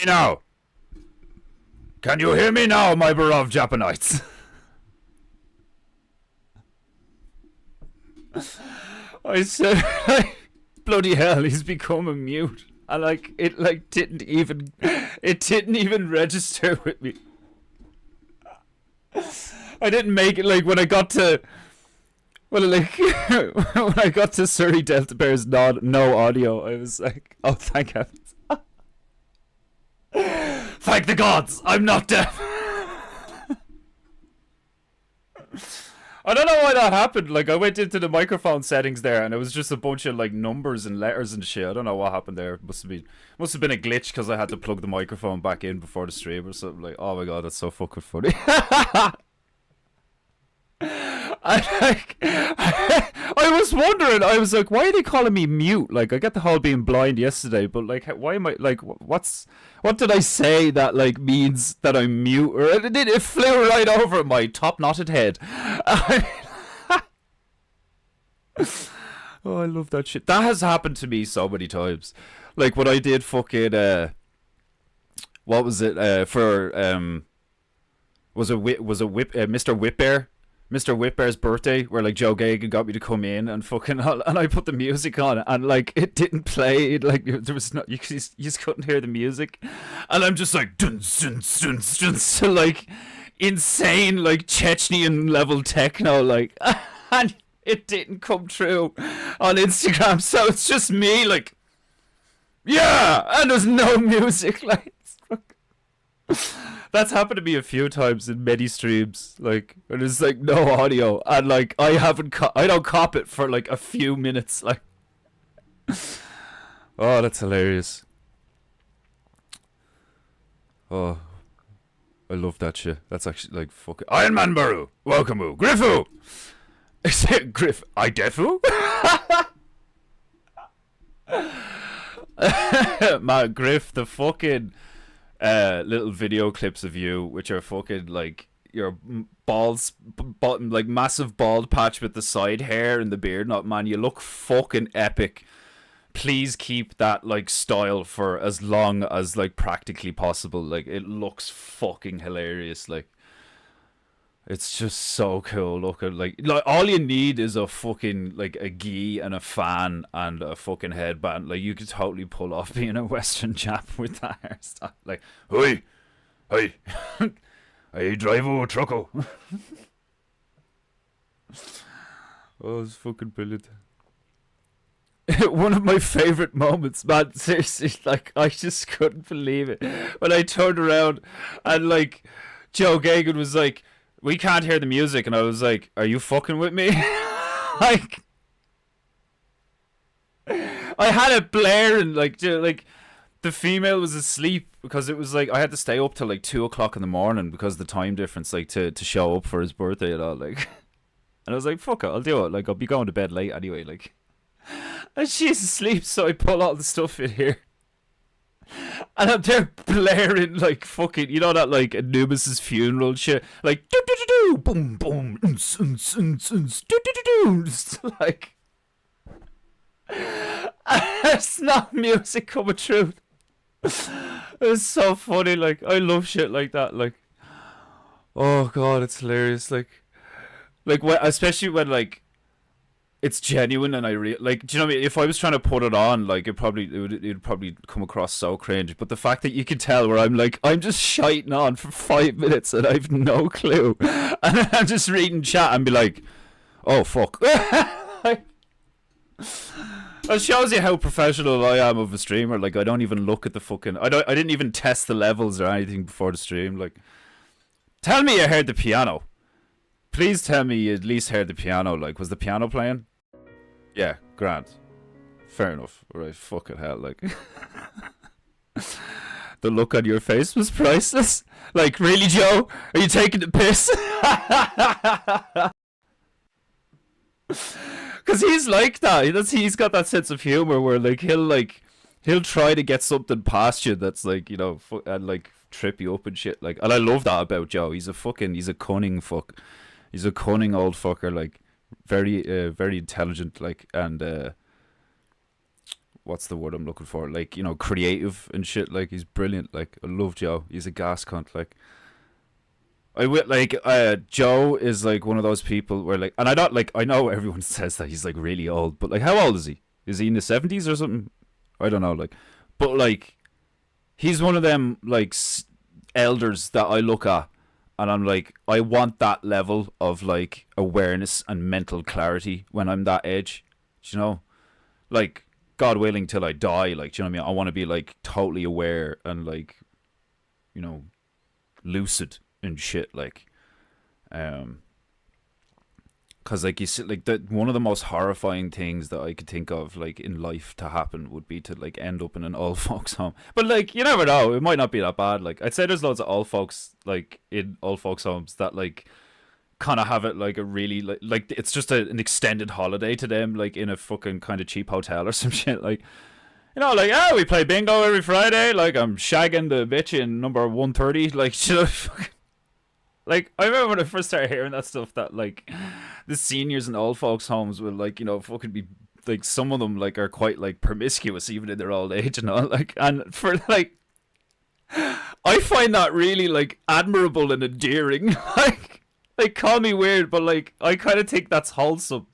Now, can you hear me now, my beloved Japanites? I said, like, bloody hell, he's become a mute. And like, it didn't even register with me. I didn't make it, like, when I got to, well, like, when I got to Surrey Delta Bear's no audio, I was like, oh, thank heavens. Thank the gods, I'm not deaf. I don't know why that happened. Like, I went into the microphone settings there, and it was just a bunch of like numbers and letters and shit. I don't know what happened there. Must have been a glitch because I had to plug the microphone back in before the stream or something. Like, oh my god, that's so fucking funny. I was wondering. I was like, why are they calling me mute? Like, I get the whole being blind yesterday, but like, why am I like, what did I say that like means that I'm mute? Or it flew right over my top knotted head. Oh, I love that shit. That has happened to me so many times. Like when I did fucking what was it for was it Mr. Whipbear? Mr. Whitbear's birthday, where like Joe Gagan got me to come in and fucking, and I put the music on and like it didn't play. Like there was no, you just couldn't hear the music, and I'm just like dun dun dun dun, so like insane like Chechnyan level techno, like, and it didn't come true on Instagram, so it's just me like, yeah, and there's no music, like. That's happened to me a few times in many streams, like, where there's like no audio, and like I don't cop it for like a few minutes, like. Oh, that's hilarious. Oh, I love that shit. That's actually like fucking Iron Man Baru, welcome Griffu. Is it Griff? I defu? Man, Griff, the fucking little video clips of you, which are fucking like your like massive bald patch with the side hair and the beard. Not, man, you look fucking epic. Please keep that like style for as long as like practically possible. Like, it looks fucking hilarious. Like, it's just so cool looking. Like all you need is a fucking like a gi and a fan and a fucking headband. Like, you could totally pull off being a Western chap with that hairstyle. Like, hey, I drive a trucko. Oh, it's fucking brilliant. One of my favorite moments, man. Seriously, like, I just couldn't believe it when I turned around and like Joe Gagan was like, we can't hear the music, and I was like, are you fucking with me? Like, I had it blaring, like the female was asleep because it was like I had to stay up till like 2 o'clock in the morning because of the time difference, like to show up for his birthday and all, like. And I was like, fuck it, I'll do it. Like, I'll be going to bed late anyway, like. And she's asleep, so I pull all the stuff in here. And I'm there blaring like fucking, you know that like Anubis's funeral shit, like do do do do boom boom do do do do, like it's not music coming through. It's so funny, like I love shit like that, like, oh god, it's hilarious, like when, especially when like it's genuine and I like, do you know what I mean? If I was trying to put it on, like, it would probably come across so cringe. But the fact that you can tell where I'm like, I'm just shiting on for 5 minutes and I've no clue, and then I'm just reading chat and be like, oh fuck. Like, it shows you how professional I am of a streamer. Like, I don't even look at the fucking, I didn't even test the levels or anything before the stream. Like, tell me you heard the piano. Please tell me you at least heard the piano. Like, was the piano playing? Yeah, grand. Fair enough. Alright, fucking hell, like. The look on your face was priceless. Like, really, Joe? Are you taking the piss? Because he's like that. He's got that sense of humor where, like, he'll try to get something past you that's, like, you know, and, like, trip you up and shit. Like, and I love that about Joe. He's a cunning fuck. He's a cunning old fucker, like, very intelligent, like, and what's the word I'm looking for? Like, you know, creative and shit. Like, he's brilliant. Like, I love Joe. He's a gas cunt. Like, Joe is like one of those people where like, and I don't like, I know everyone says that he's like really old, but like, how old is he? Is he in the 70s or something? I don't know. Like, but like, he's one of them like elders that I look at, and I'm like, I want that level of like awareness and mental clarity when I'm that age. Do you know, like, God willing, till I die. Like, do you know what I mean? I want to be like totally aware and like, you know, lucid and shit. Like, because like you see, like one of the most horrifying things that I could think of like in life to happen would be to like end up in an old folks home. But like, you never know, it might not be that bad. Like, I'd say there's loads of old folks like in old folks homes that like kind of have it like a really like it's just an extended holiday to them, like in a fucking kind of cheap hotel or some shit. Like, you know, like, oh, we play bingo every Friday. Like, I'm shagging the bitch in number 130. Like, you know, like, I remember when I first started hearing that stuff, that like the seniors in old folks' homes will like, you know, fucking be like, some of them like are quite like promiscuous even in their old age and all. Like, and for like, I find that really like admirable and endearing. Like, call me weird, but like, I kind of think that's wholesome.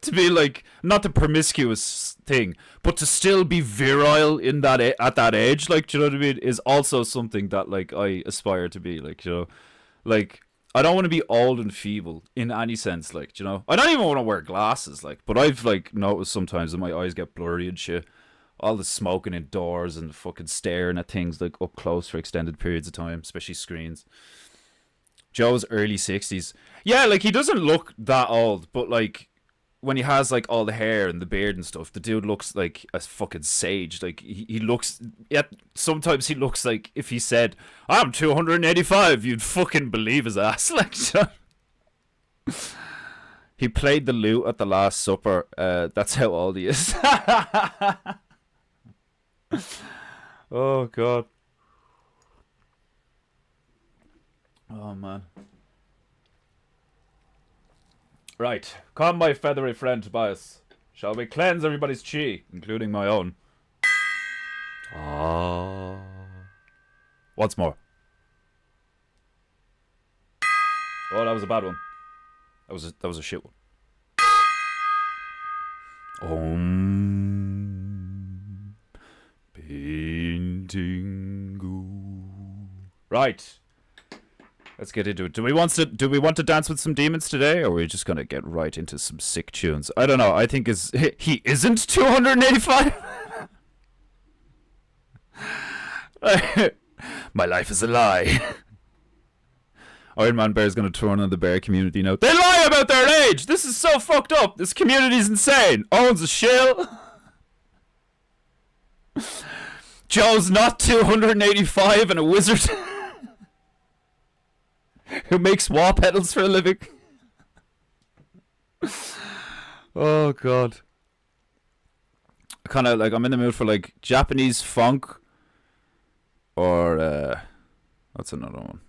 To be like, not the promiscuous thing, but to still be virile in that at that age, like, do you know what I mean, is also something that like I aspire to be. Like, you know, like, I don't want to be old and feeble in any sense. Like, do you know, I don't even want to wear glasses. Like, but I've like noticed sometimes that my eyes get blurry and shit. All the smoking indoors and fucking staring at things like up close for extended periods of time, especially screens. Joe's early 60s. Yeah, like, he doesn't look that old, but like, when he has like all the hair and the beard and stuff, the dude looks like a fucking sage. Like, he looks, yeah, sometimes he looks like if he said, I'm 285, you'd fucking believe his ass. Like, he played the lute at the Last Supper. That's how old he is. Oh God. Oh man. Right, come my feathery friend Tobias. Shall we cleanse everybody's chi, including my own? Ah. Once more. Oh, that was a bad one. That was a shit one. PEINTEINGU. Right. Let's get into it. Do we want to dance with some demons today, or are we just gonna get right into some sick tunes? I don't know. I think he isn't 285. My life is a lie. Iron Man Bear is gonna turn on the bear community now. They lie about their age. This is so fucked up. This community's insane. Owns a shill. Joe's not 285 and a wizard. Who makes wah pedals for a living. Oh God. Kind of like, I'm in the mood for like Japanese funk, or what's another one?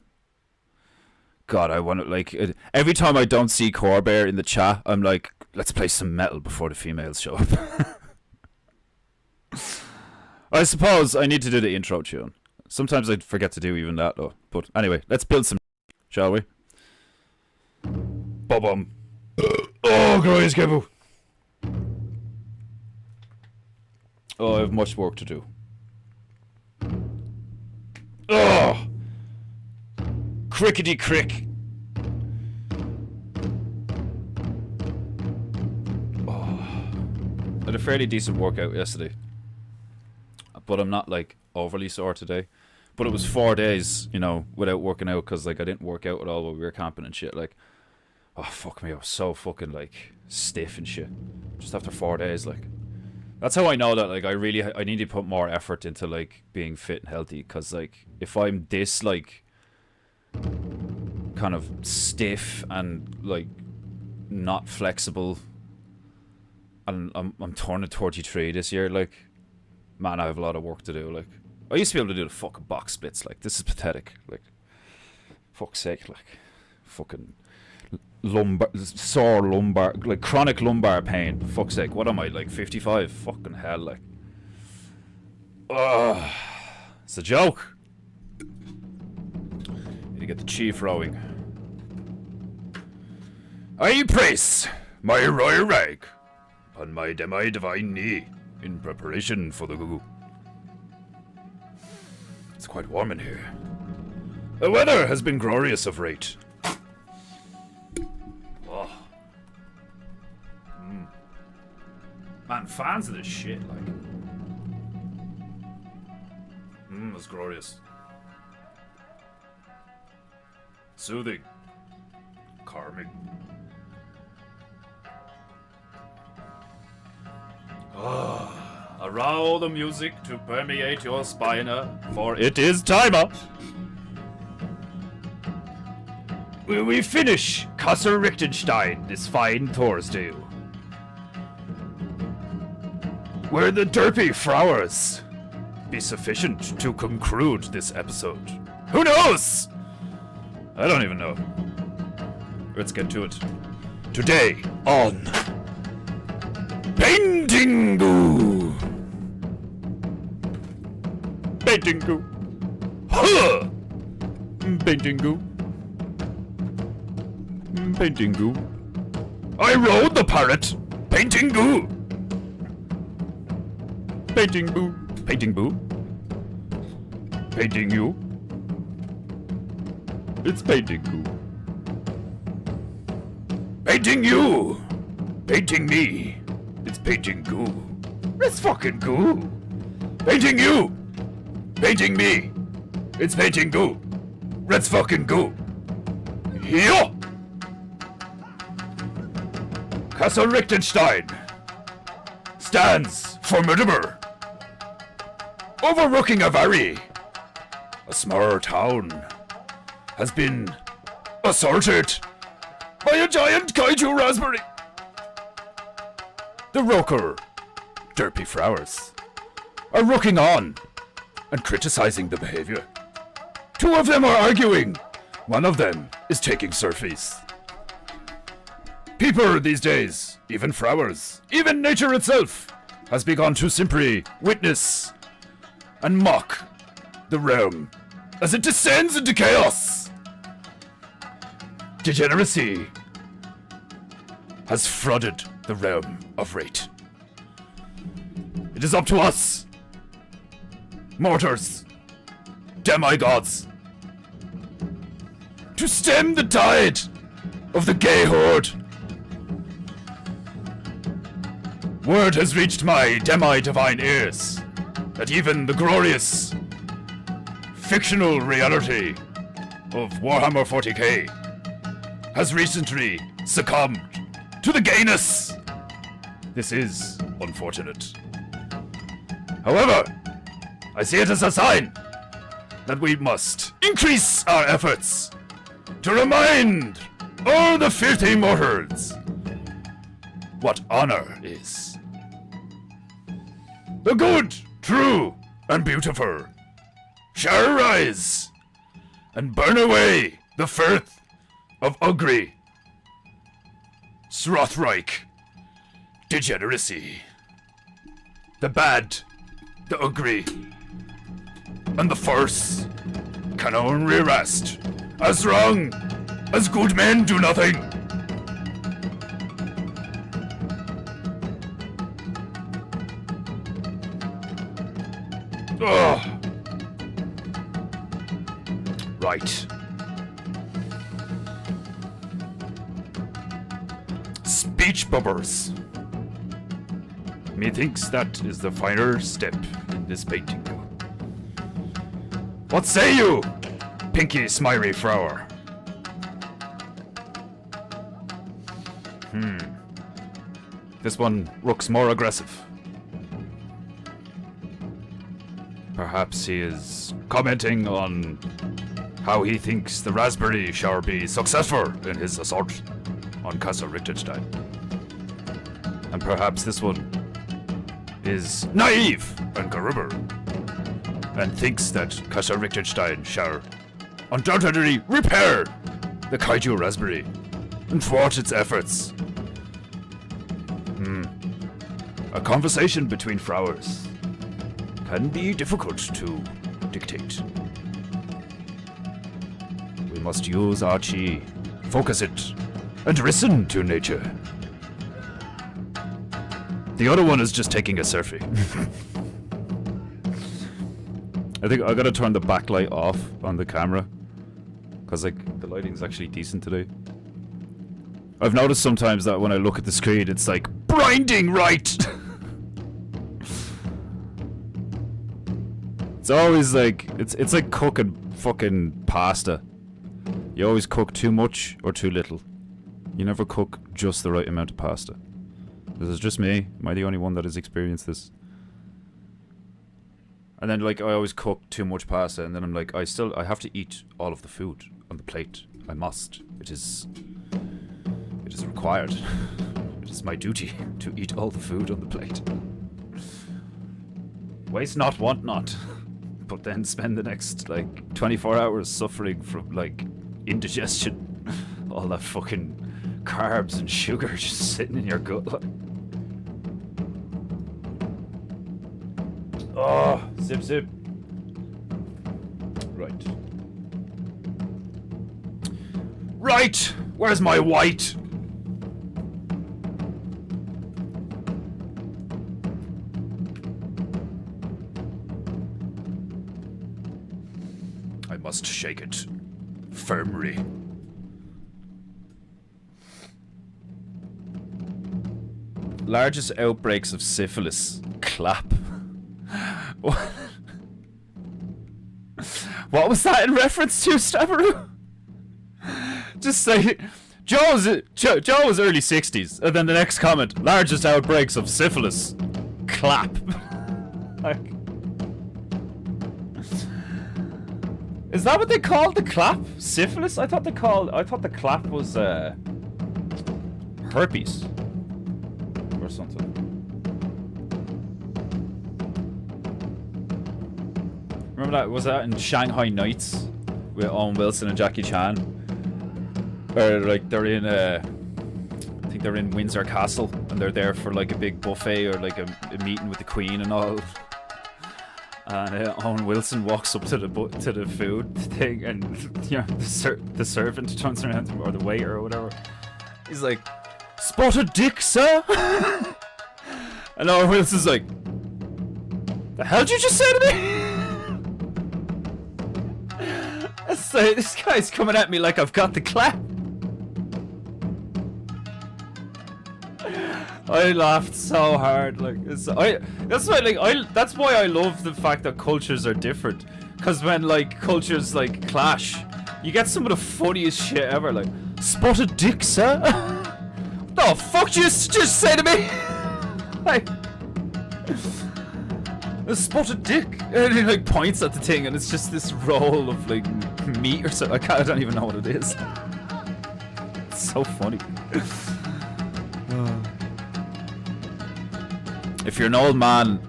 God, I want to like every time I don't see Corbear in the chat, I'm like, let's play some metal before the females show up. I suppose I need to do the intro tune. Sometimes I forget to do even that though. But anyway, let's build some, shall we? Bum. Oh, guys, Kevo. Oh, I have much work to do. Oh, crickety crick. Oh, I had a fairly decent workout yesterday, but I'm not like overly sore today. But it was 4 days, you know, without working out, because like I didn't work out at all while we were camping and shit. Like, oh fuck me, I was so fucking like stiff and shit. Just after 4 days, like, that's how I know that like I need to put more effort into like being fit and healthy. Because like if I'm this like kind of stiff and like not flexible, and I'm turning 33 this year, like, man, I have a lot of work to do. Like, I used to be able to do the fucking box splits. Like, this is pathetic. Like, fuck's sake, like, fucking sore lumbar, like chronic lumbar pain. For fuck's sake, what am I, like 55? Fucking hell, like. It's a joke. Need to get the chief rowing. I place my royal rag upon my divine knee in preparation for the goo. It's quite warm in here. The weather has been glorious of late. Oh. Man, fans of this shit, like. It's glorious. Soothing. Calming. Allow the music to permeate your spine, for it is timer. We finish Castle Lichtenstein this fine Thursday, where the derpy flowers be sufficient to conclude this episode. Who knows? I don't even know. Let's get to it. Today on PEINTEINGU. PEINTEINGU. Huh! PEINTEINGU. PEINTEINGU. I rode the parrot. PEINTEINGU. PEINTEINGU. PEINTEINGU. Painting you. It's PEINTEINGU. Painting you. Painting me. It's PEINTEINGU. It's fucking goo. Painting you. Painting me. It's PEINTEINGU. Let's fucking go. Yo! Castle Lichtenstein stands formidable, overlooking a valley. A small town has been assaulted by a giant kaiju raspberry. The roker, derpy flowers, are looking on and criticizing the behavior. Two of them are arguing. One of them is taking selfies. People these days, even flowers, even nature itself, has begun to simply witness and mock the realm as it descends into chaos. Degeneracy has flooded the realm of rate. It is up to us, mortals, demigods, to stem the tide of the gay horde. Word has reached my demi-divine ears that even the glorious fictional reality of Warhammer 40k has recently succumbed to the gayness. This is unfortunate. However, I see it as a sign that we must increase our efforts to remind all the filthy mortals what honor is. The good, true, and beautiful shall rise and burn away the filth of ugly, Srothreich degeneracy. The bad, the ugly, and the farce can only rest as long as good men do nothing. Ugh. Right. Speech bubbles. Methinks that is the final step in this painting. What say you, Pinky Smiley Flower? This one looks more aggressive. Perhaps he is commenting on how he thinks the raspberry shall be successful in his assault on Castle Lichtenstein. And perhaps this one is naive and gullible and thinks that Castle Lichtenstein shall undoubtedly repair the Kaiju raspberry and thwart its efforts. A conversation between flowers can be difficult to dictate. We must use our chi, focus it, and listen to nature. The other one is just taking a selfie. I think I gotta turn the backlight off on the camera, cause like the lighting's actually decent today. I've noticed sometimes that when I look at the screen, it's like blinding right. It's always like it's like cooking fucking pasta. You always cook too much or too little. You never cook just the right amount of pasta. This is just me. Am I the only one that has experienced this? And then like I always cook too much pasta, and then I'm like, I have to eat all of the food on the plate. I must. It is required. It is my duty to eat all the food on the plate. Waste not, want not. But then spend the next like 24 hours suffering from like indigestion. All that fucking carbs and sugar just sitting in your gut. Oh, zip zip. Right. Right! Where's my white? I must shake it firmly. Largest outbreaks of syphilis. Clap. What was that in reference to, Stabaroo? Just say, Joe was early 60s, and then the next comment, largest outbreaks of syphilis. Clap. Like, is that what they called the clap? Syphilis? I thought the clap was herpes or something. Remember that? Was that in Shanghai Nights with Owen Wilson and Jackie Chan? Or like they're in I think they're in Windsor Castle, and they're there for like a big buffet or like a meeting with the Queen and all. And Owen Wilson walks up to the food thing, and you know the servant turns around to him, or the waiter or whatever. He's like, "Spotted dick, sir." And Owen Wilson's like, "The hell did you just say to me?" So this guy's coming at me like I've got the clap. I laughed so hard, like that's why I love the fact that cultures are different, because when like cultures like clash, you get some of the funniest shit ever. Like, spotted dick, sir. What the fuck did you just say to me? Like, a spotted dick, and he like points at the thing, and it's just this roll of like meat or something. I don't even know what it is. It's so funny. If you're an old man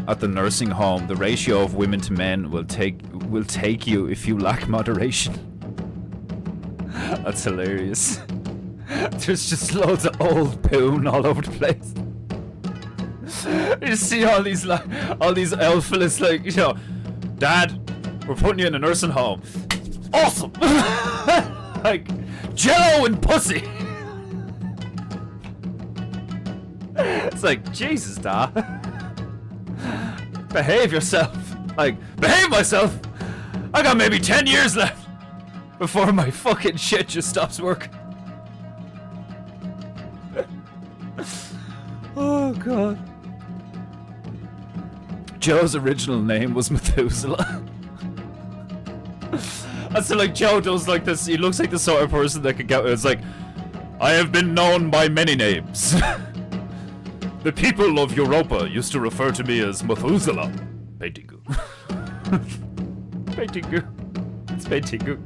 at the nursing home, the ratio of women to men will take you if you lack moderation. That's hilarious. There's just loads of old poon all over the place. You just see all these alphalas like, you know, Dad, we're putting you in a nursing home. Awesome. Like Jello and pussy. It's like, Jesus, Da. Behave yourself. Like, behave myself. I got maybe 10 years left before my fucking shit just stops working. Oh, God. Joe's original name was Methuselah. And so, like, Joe does like this. He looks like the sort of person that could get. It's like, I have been known by many names. The people of Europa used to refer to me as Methuselah. PEINTEINGU. PEINTEINGU. It's PEINTEINGU.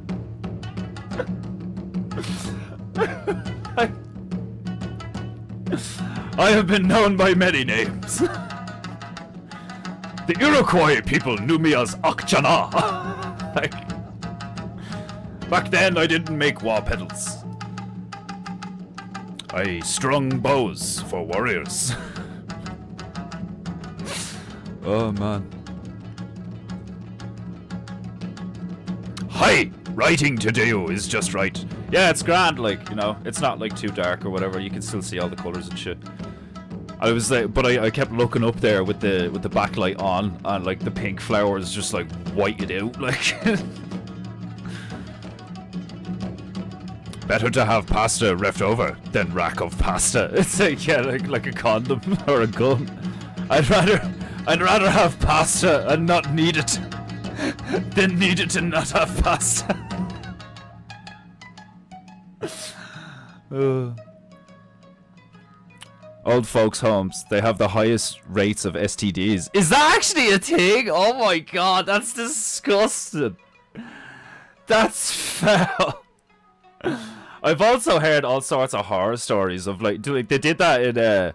I have been known by many names. The Iroquois people knew me as Akchana. Like, back then I didn't make war pedals. I strung bows for warriors. Oh man. Hi, writing to do is just right. Yeah, it's grand, like, you know, it's not like too dark or whatever. You can still see all the colours and shit. I was like, but I kept looking up there with the backlight on, and like the pink flowers just like whited out, like. Better to have pasta left over than rack of pasta. It's like, yeah, like a condom or a gun. I'd rather have pasta and not need it than need it and not have pasta. Old folks' homes, they have the highest rates of STDs. Is that actually a thing? Oh my god, that's disgusting. That's foul. I've also heard all sorts of horror stories of like they did that in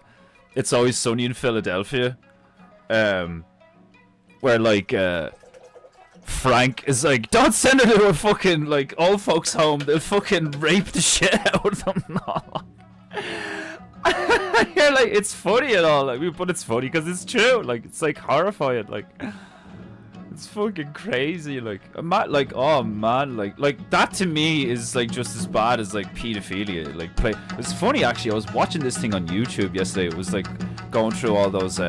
It's Always Sunny in Philadelphia, where like Frank is like, don't send her to a fucking like old folks home, they'll fucking rape the shit out of them. You're like, it's funny and all, like, but it's funny because it's true, like, it's like horrifying, like, it's fucking crazy, like, like, oh man, like that to me is like just as bad as like pedophilia, like, it's funny actually, I was watching this thing on YouTube yesterday, it was like going through all those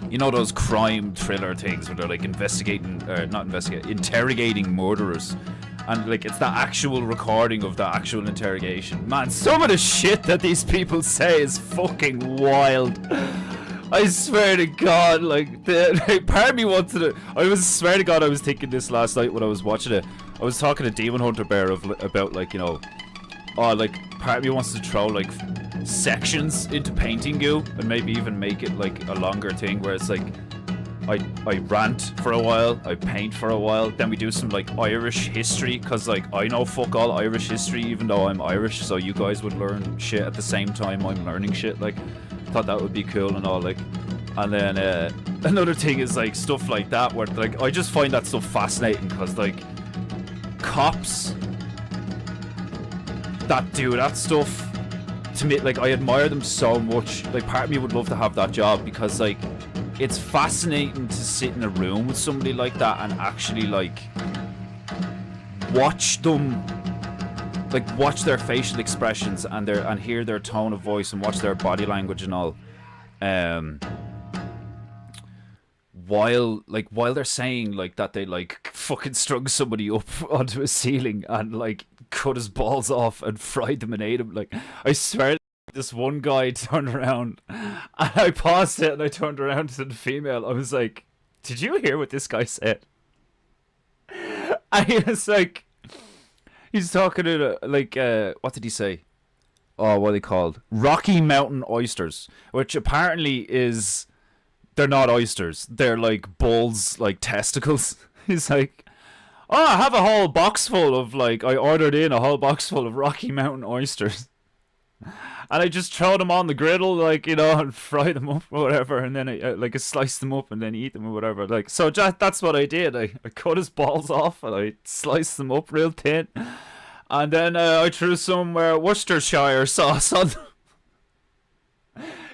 you know, those crime thriller things where they're like interrogating murderers. And like it's the actual recording of the actual interrogation. Man, some of the shit that these people say is fucking wild. I swear to God, like part of me wanted to. Swear to God, I was thinking this last night when I was watching it. I was talking to Demon Hunter Bear about like, you know, oh, like part of me wants to throw like sections into painting goo and maybe even make it like a longer thing where it's like I rant for a while, I paint for a while, then we do some like Irish history, cause like I know fuck all Irish history even though I'm Irish, so you guys would learn shit at the same time I'm learning shit, like thought that would be cool and all, like. And then another thing is like stuff like that where like I just find that stuff fascinating cause like cops that do that stuff to me, like I admire them so much, like part of me would love to have that job because like it's fascinating to sit in a room with somebody like that and actually like watch them, like watch their facial expressions and hear their tone of voice and watch their body language and all, while they're saying like that they like fucking strung somebody up onto a ceiling and like cut his balls off and fried them and ate them. Like I swear this one guy turned around and I paused it and I turned around to the female. I was like, did you hear what this guy said? And he was like, he's talking to like what did he say? Oh, what are they called? Rocky Mountain oysters, which apparently is, they're not oysters, they're like bulls, like testicles. He's like, oh, I have a whole box full of like, I ordered in a whole box full of Rocky Mountain oysters. And I just throw them on the griddle, like, you know, and fry them up or whatever. And then I slice them up and then eat them or whatever. Like, so that's what I did. I cut his balls off and I sliced them up real thin. And then I threw some Worcestershire sauce on them.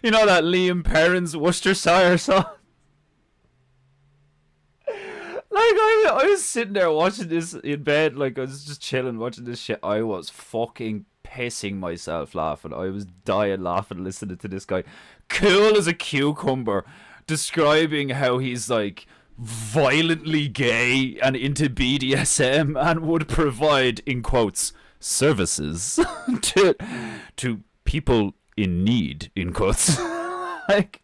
You know that Liam Perrin's Worcestershire sauce? Like, I was sitting there watching this in bed, like, I was just chilling watching this shit. I was fucking pissing myself laughing. I was dying laughing listening to this guy, cool as a cucumber, describing how he's, like, violently gay and into BDSM and would provide, in quotes, services to people in need, in quotes. Like,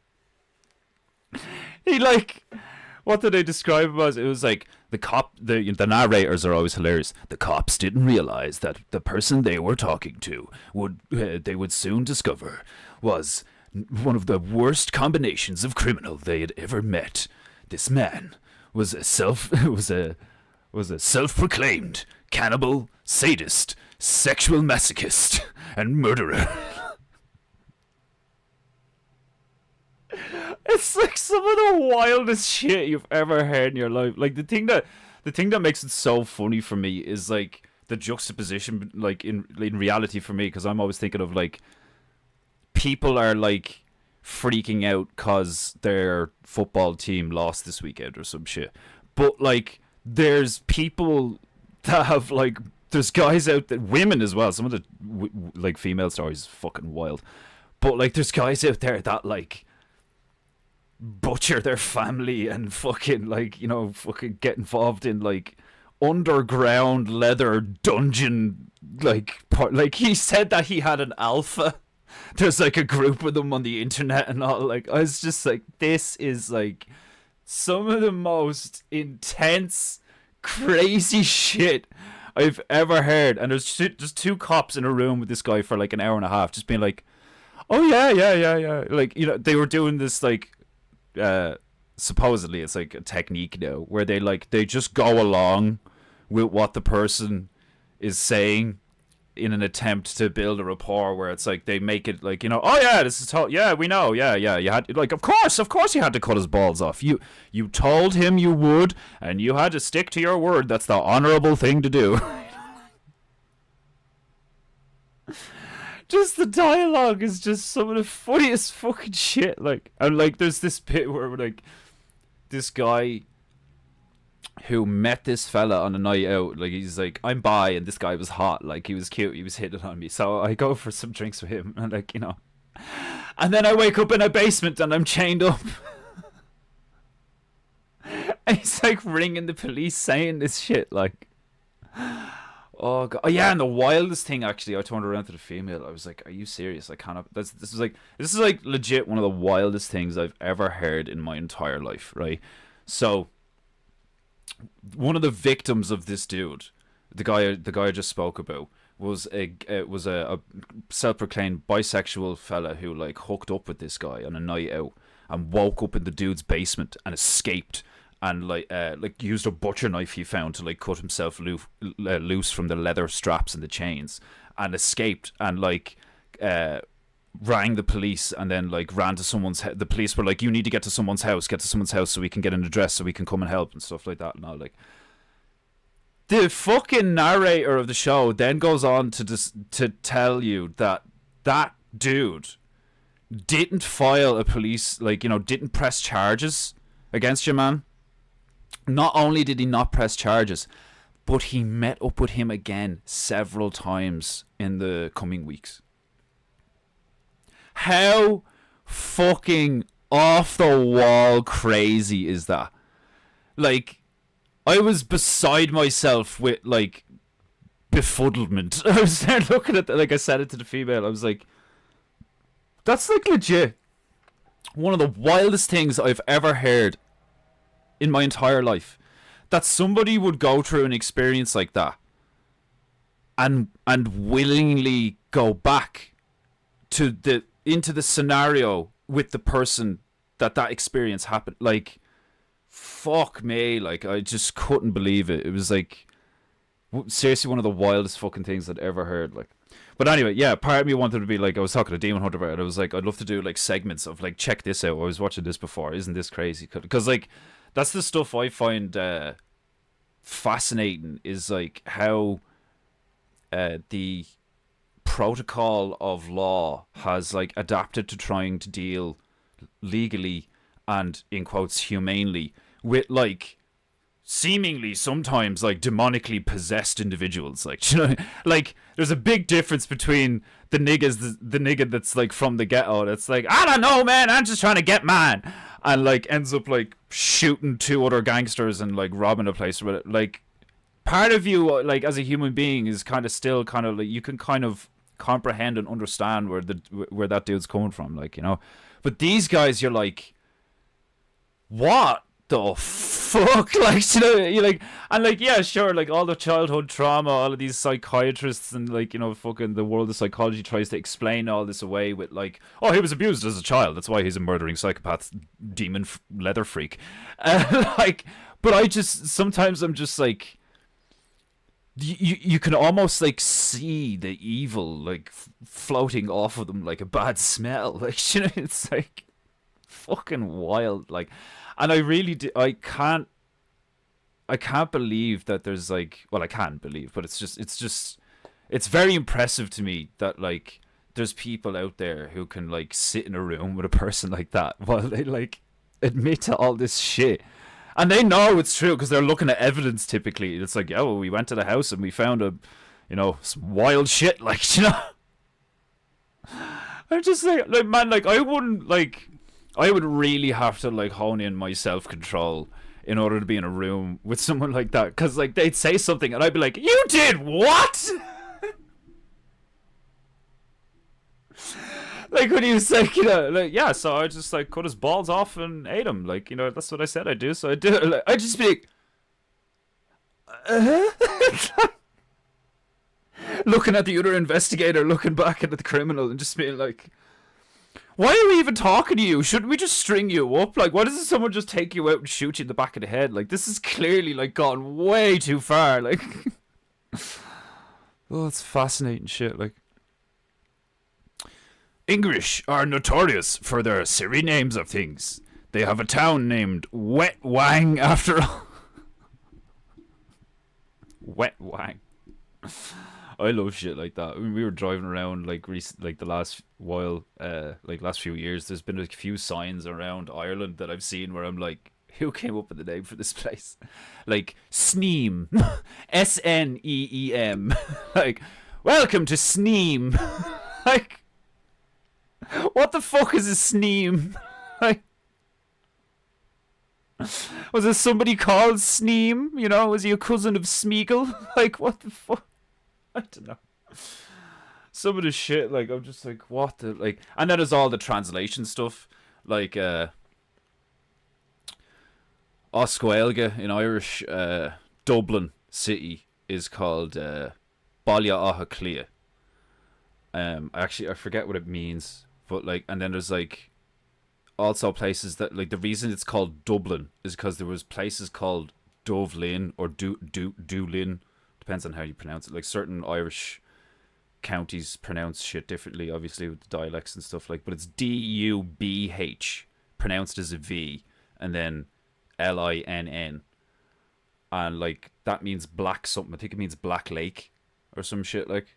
he, like... What did they describe him as? It was like the narrators are always hilarious. The cops didn't realize that the person they were talking to they would soon discover was one of the worst combinations of criminal they had ever met. This man was a self-proclaimed cannibal, sadist, sexual masochist, and murderer. It's like some of the wildest shit you've ever heard in your life. Like the thing that makes it so funny for me is like the juxtaposition, like in reality for me, because I'm always thinking of like people are like freaking out cause their football team lost this weekend or some shit, but like there's people that have like, there's guys out there, women as well. Some of the like female stories is fucking wild, but like there's guys out there that like butcher their family and fucking like, you know, fucking get involved in like underground leather dungeon like part. Like he said that he had an alpha. There's like a group of them on the internet and all. Like I was just like, this is like some of the most intense, crazy shit I've ever heard. And there's just two cops in a room with this guy for like an hour and a half, just being like, oh yeah. Like, you know, they were doing this like, supposedly it's like a technique now where they just go along with what the person is saying in an attempt to build a rapport, where it's like they make it like, you know, oh yeah, this is yeah, we know, yeah, you had, like, of course you had to cut his balls off. You told him you would, and you had to stick to your word. That's the honorable thing to do. Just the dialogue is just some of the funniest fucking shit. Like, and like there's this bit where like this guy who met this fella on a night out, like he's like, I'm bi, and this guy was hot, like he was cute, he was hitting on me, so I go for some drinks with him, and like, you know, and then I wake up in a basement and I'm chained up. And he's like ringing the police saying this shit, like, oh god. Oh yeah, and the wildest thing, actually, I turned around to the female, I was like, are you serious? I cannot, this is like legit one of the wildest things I've ever heard in my entire life, right? So one of the victims of this dude, the guy I just spoke about, was a self-proclaimed bisexual fella who like hooked up with this guy on a night out and woke up in the dude's basement and escaped, and like used a butcher knife he found to like cut himself loose from the leather straps and the chains, and escaped, and like rang the police, and then like ran to someone's the police were like, you need to get to someone's house so we can get an address so we can come and help and stuff like that. And all, like, the fucking narrator of the show then goes on to tell you that dude didn't file a police, like, you know, didn't press charges against your man. Not only did he not press charges, but he met up with him again several times in the coming weeks. How fucking off the wall crazy is that? Like, I was beside myself with like befuddlement. I was there looking at like, I said it to the female, I was like, that's like legit one of the wildest things I've ever heard in my entire life. That somebody would go through an experience like that and willingly go back to into the scenario with the person that experience happened. Like, fuck me, like, I just couldn't believe it. It was like seriously one of the wildest fucking things I'd ever heard. Like, but anyway, yeah, part of me wanted to be like, I was talking to Demon Hunter about it, I was like, I'd love to do like segments of like, check this out, I was watching this before, isn't this crazy? Because like, that's the stuff I find fascinating, is like how the protocol of law has like adapted to trying to deal legally and, in quotes, humanely with like seemingly sometimes like demonically possessed individuals. Like, you know, like there's a big difference between the nigga that's like from the ghetto that's like, I don't know, man, I'm just trying to get mine, and like ends up like shooting two other gangsters and like robbing a place with it. Like, part of you, like, as a human being is kind of still kind of like, you can kind of comprehend and understand where that dude's coming from, like, you know. But these guys, you're like, what the fuck? Like, you know, you're like, and like, yeah, sure, like all the childhood trauma, all of these psychiatrists and like, you know, fucking the world of psychology tries to explain all this away with like, oh, he was abused as a child, that's why he's a murdering psychopath, demon leather freak. Like, but I just, sometimes I'm just like, you can almost like see the evil like floating off of them like a bad smell. Like, you know, it's like fucking wild. Like, and I really I can't believe that there's like, well, I can't believe, but it's very impressive to me that like there's people out there who can like sit in a room with a person like that while they like admit to all this shit. And they know it's true because they're looking at evidence typically. It's like, yeah, well, we went to the house and we found some wild shit, like, I'm just like, man, like, I would really have to, like, hone in my self-control in order to be in a room with someone like that. Because, like, they'd say something and I'd be like, you did what? Like, when he was like, like, yeah, so I just, like, cut his balls off and ate him. Like, that's what I said I'd do, so I do it. Like, I'd just be like, looking at the other investigator, looking back at the criminal, and just being like, why are we even talking to you? Shouldn't we just string you up? Like, why doesn't someone just take you out and shoot you in the back of the head? Like, this is clearly, like, gone way too far. Like, oh, it's fascinating shit. Like, English are notorious for their silly names of things. They have a town named Wet Wang after all. Wet Wang. I love shit like that. When we were driving around, like, the last while, last few years, there's been a few signs around Ireland that I've seen where I'm like, who came up with the name for this place? Like, Sneem. Sneem. Like, welcome to Sneem. Like, what the fuck is a Sneem? Like, was there somebody called Sneem? Was he a cousin of Smeagol? Like, what the fuck? I don't know. Some of the shit, like, I'm just like, what the, like, and then there's all the translation stuff, like, Oscuelga in Irish, Dublin city is called, Balla I forget what it means, but, like, and then there's, like, also places that, like, the reason it's called Dublin is because there was places called Dublin or Doolin. Depends on how you pronounce it. Like, certain Irish counties pronounce shit differently, obviously, with the dialects and stuff, like, but it's Dubh, pronounced as a V, and then Linn, and, like, that means black something. I think it means Black Lake or some shit, like.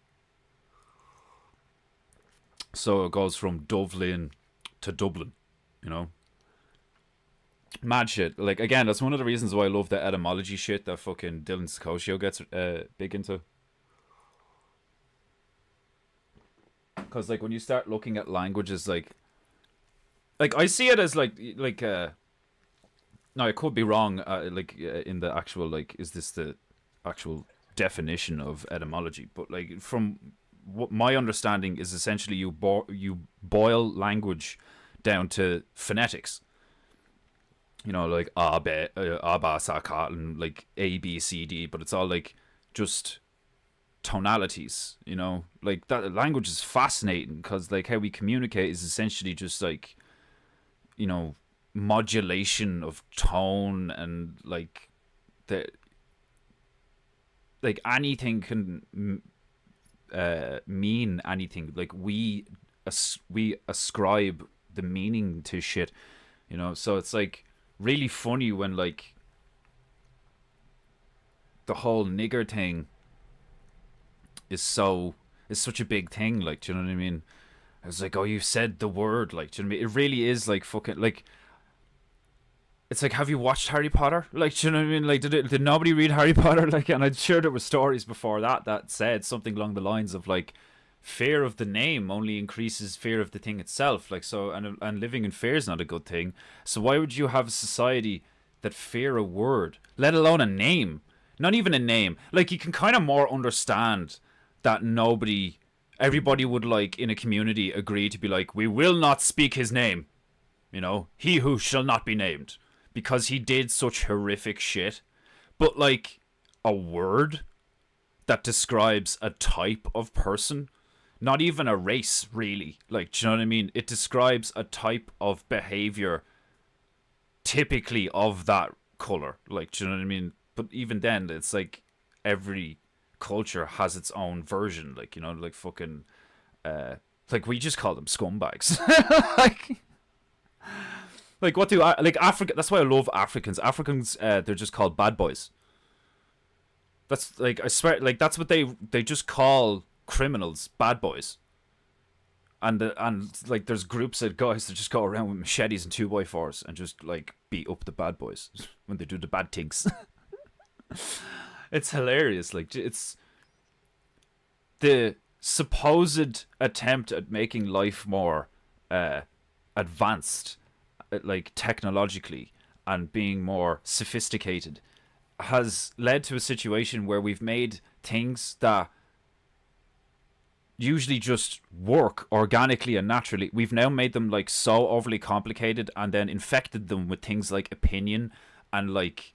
So it goes from Dublin to Dublin, Mad shit. Like, again, that's one of the reasons why I love the etymology shit that fucking Dylan Scoccio gets big into. Because, like, when you start looking at languages, like I see it as, no, I could be wrong, in the actual, like, is this the actual definition of etymology? But, like, from what my understanding is, essentially you boil language down to phonetics. Like Abba, Saka, and, like, A, B, C, D, but it's all, like, just tonalities, Like, that language is fascinating because, like, how we communicate is essentially just, like, modulation of tone, and, like, anything can mean anything. Like, we ascribe the meaning to shit, so it's, like, really funny when, like, the whole nigger thing is such a big thing, like, do you know what I mean? I was like, oh, you said the word, like, do you know what I mean? It really is, like, fucking, like, it's like, have you watched Harry Potter? Like, do you know what I mean? Like, did nobody read Harry Potter? Like, and I'm sure there were stories before that said something along the lines of, like, fear of the name only increases fear of the thing itself. Like, so, and living in fear is not a good thing. So why would you have a society that fear a word, let alone a name? Not even a name. Like, you can kind of more understand that everybody would, like, in a community agree to be like, we will not speak his name. He who shall not be named. Because he did such horrific shit. But, like, a word that describes a type of person, not even a race, really. Like, do you know what I mean? It describes a type of behavior typically of that color. Like, do you know what I mean? But even then, it's like every culture has its own version. Like, like fucking, like, we just call them scumbags. Like, what do like Africa? That's why I love Africans. Africans, they're just called bad boys. That's, like, I swear, like, that's what they just call criminals bad boys. and like there's groups of guys that just go around with machetes and 2x4s and just like beat up the bad boys when they do the bad things. It's hilarious. Like, it's the supposed attempt at making life more advanced, like technologically, and being more sophisticated, has led to a situation where we've made things that usually just work organically and naturally. We've now made them like so overly complicated, and then infected them with things like opinion and like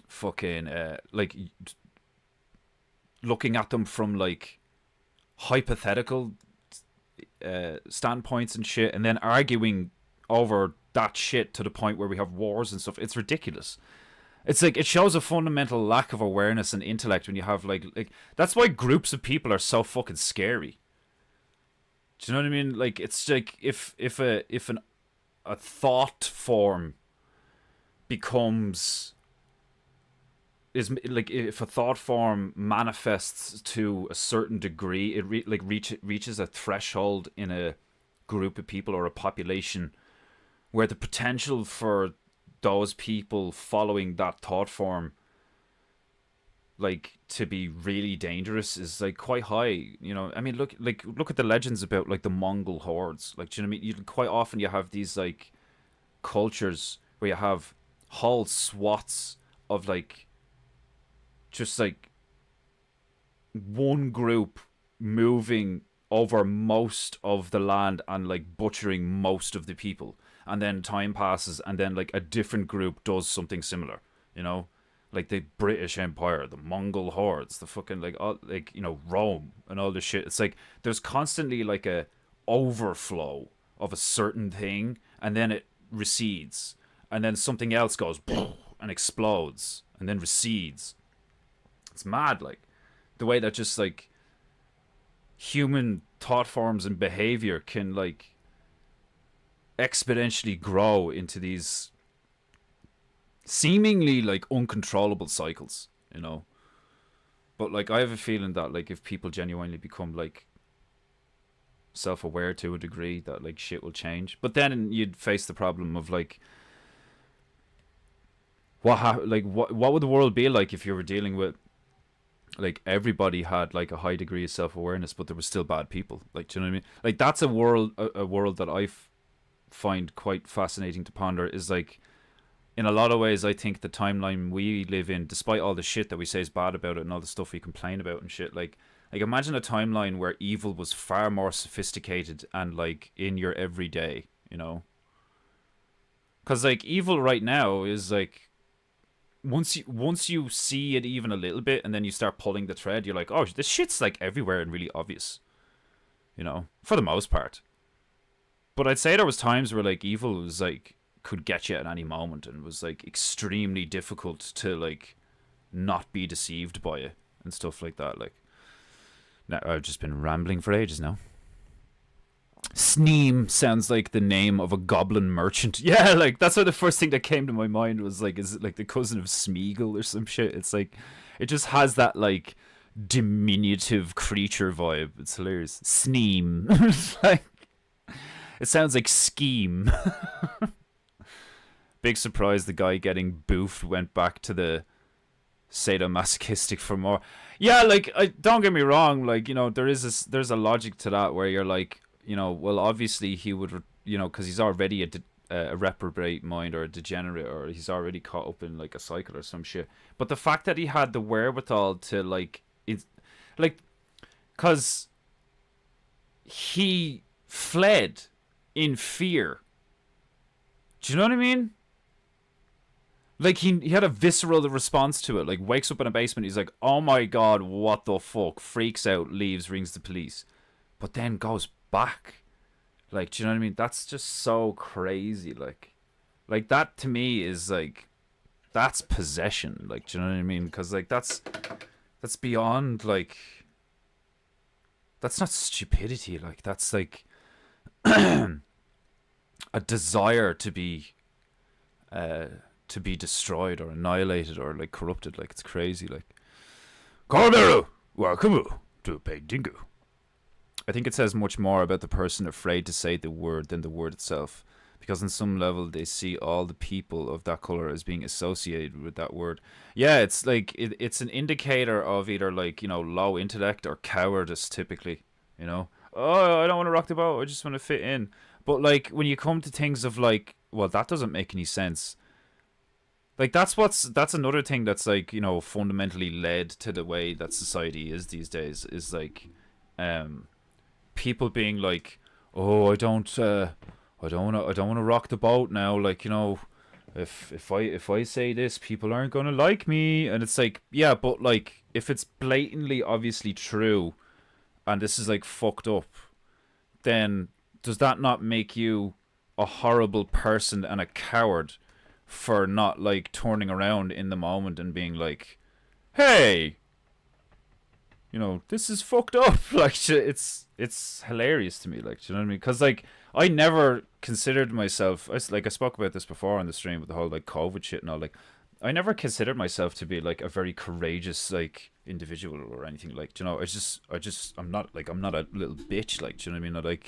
fucking like looking at them from like hypothetical standpoints and shit, and then arguing over that shit to the point where we have wars and stuff. It's ridiculous. It's like, it shows a fundamental lack of awareness and intellect when you have like that's why groups of people are so fucking scary. Do you know what I mean? Like, it's like if a thought form becomes is like, if a thought form manifests to a certain degree, it reaches a threshold in a group of people or a population where the potential for those people following that thought form like to be really dangerous is like quite high. You know, I mean, look at the legends about like the Mongol hordes. Like, do you know what I mean? Quite often you have these like cultures where you have whole swaths of like just like one group moving over most of the land and like butchering most of the people, and then time passes and then like a different group does something similar, you know, like the British Empire, the Mongol hordes, the fucking like all, like, you know, Rome and all this shit. It's like there's constantly like a overflow of a certain thing, and then it recedes, and then something else goes and explodes and then recedes. It's mad, like the way that just like human thought forms and behavior can like exponentially grow into these seemingly like uncontrollable cycles, you know. But like, I have a feeling that like if people genuinely become like self-aware to a degree, that like shit will change. But then you'd face the problem of like what would the world be like if you were dealing with like everybody had like a high degree of self-awareness but there were still bad people? Like, do you know what I mean? Like, that's a world that I find quite fascinating to ponder. Is like, in a lot of ways, I think the timeline we live in, despite all the shit that we say is bad about it and all the stuff we complain about and shit, like imagine a timeline where evil was far more sophisticated and like in your everyday, you know? Because like evil right now is like, once you see it even a little bit and then you start pulling the thread, you're like, oh, this shit's like everywhere and really obvious, you know, for the most part. But I'd say there was times where like evil was like could get you at any moment and was like extremely difficult to like not be deceived by it and stuff like that. Like, now I've just been rambling for ages now. Sneem sounds like the name of a goblin merchant. Yeah, like that's why the first thing that came to my mind was like, is it like the cousin of Smeagol or some shit? It's like, it just has that like diminutive creature vibe. It's hilarious. Sneem. It's like, it sounds like scheme. Big surprise the guy getting boofed went back to the sadomasochistic for more. Yeah, like, don't get me wrong, like, you know, there's a logic to that where you're like, you know, well, obviously he would, you know, because he's already a reprobate mind or a degenerate, or he's already caught up in like a cycle or some shit. But the fact that he had the wherewithal to like, it's like, because he fled in fear. Do you know what I mean? Like, he had a visceral response to it. Like, wakes up in a basement, he's like, oh my god, what the fuck? Freaks out, leaves, rings the police. But then goes back. Like, do you know what I mean? That's just so crazy. Like that to me is like, that's possession. Like, do you know what I mean? Because like that's beyond like, that's not stupidity. Like, that's like a desire to be destroyed or annihilated or like corrupted. Like, it's crazy. Like, Carmelo, welcome to Paintingu. I think it says much more about the person afraid to say the word than the word itself. Because on some level they see all the people of that color as being associated with that word. Yeah, it's like it's an indicator of either like, low intellect or cowardice typically, you know. Oh, I don't want to rock the boat. I just want to fit in. But like when you come to things of like, well, that doesn't make any sense. Like that's another thing that's like, fundamentally led to the way that society is these days is like um people being like, "Oh, I don't want to rock the boat now. Like, if I say this, people aren't gonna like me." And it's like, yeah, but like, if it's blatantly, obviously true, and this is like fucked up, then does that not make you a horrible person and a coward for not like turning around in the moment and being like, "Hey, this is fucked up." Like, it's hilarious to me. Like, do you know what I mean? Because like, I never considered myself. I spoke about this before on the stream with the whole like COVID shit and all. Like, I never considered myself to be like a very courageous like individual or anything. Like, do you know, I'm not a little bitch. Like, do you know what I mean?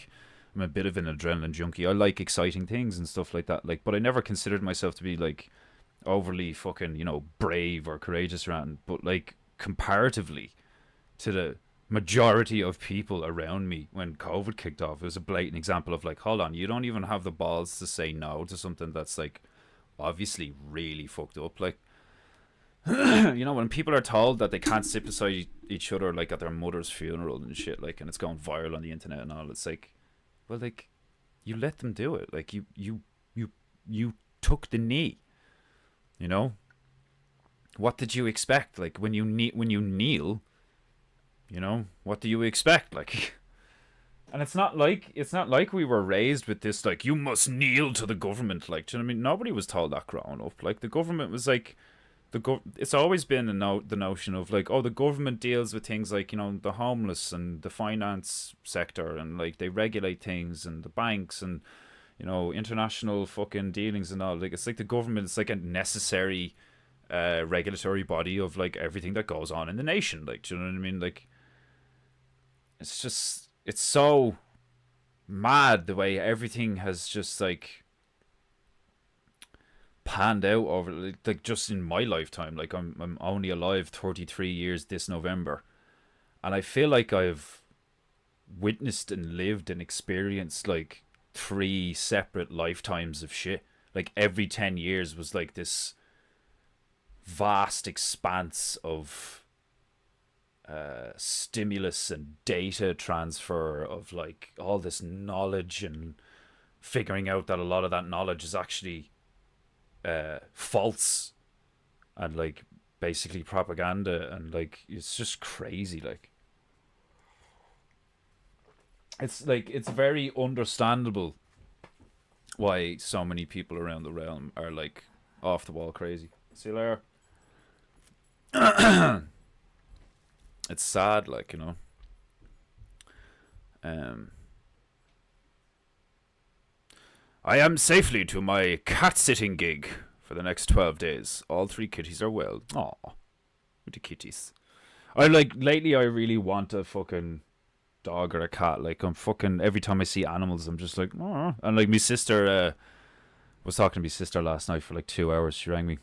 I'm a bit of an adrenaline junkie. I like exciting things and stuff like that. Like, but I never considered myself to be like overly fucking brave or courageous around. But like comparatively to the majority of people around me when COVID kicked off, it was a blatant example of like, hold on, you don't even have the balls to say no to something that's like obviously really fucked up. Like, when people are told that they can't sit beside each other like at their mother's funeral and shit, like, and it's going viral on the internet and all, it's like, well, like, you let them do it. Like, you took the knee. What did you expect? Like, when you kneel, what do you expect? Like, and it's not like we were raised with this like, you must kneel to the government. Like, do you know what I mean? Nobody was told that growing up. Like, the government was like, it's always been the notion of like, oh, the government deals with things like, the homeless and the finance sector, and like they regulate things, and the banks, and international fucking dealings and all. Like, it's like the government is like a necessary regulatory body of like everything that goes on in the nation. Like, do you know what I mean? Like, it's so mad the way everything has just like panned out over like just in my lifetime. Like, I'm only alive 33 years this November, and I feel like I've witnessed and lived and experienced like 3 separate lifetimes of shit. Like, every 10 years was like this vast expanse of stimulus and data transfer of like all this knowledge, and figuring out that a lot of that knowledge is actually false and like basically propaganda, and like it's just crazy. Like, it's very understandable why so many people around the realm are like off the wall crazy. See you later. It's sad, like, I am safely to my cat sitting gig for the next 12 days. All 3 kitties are well. Aw, with the kitties. I like, lately I really want a fucking dog or a cat. Like, I'm fucking, every time I see animals, I'm just like, oh. And like, my sister, was talking to my sister last night for like 2 hours. She rang me,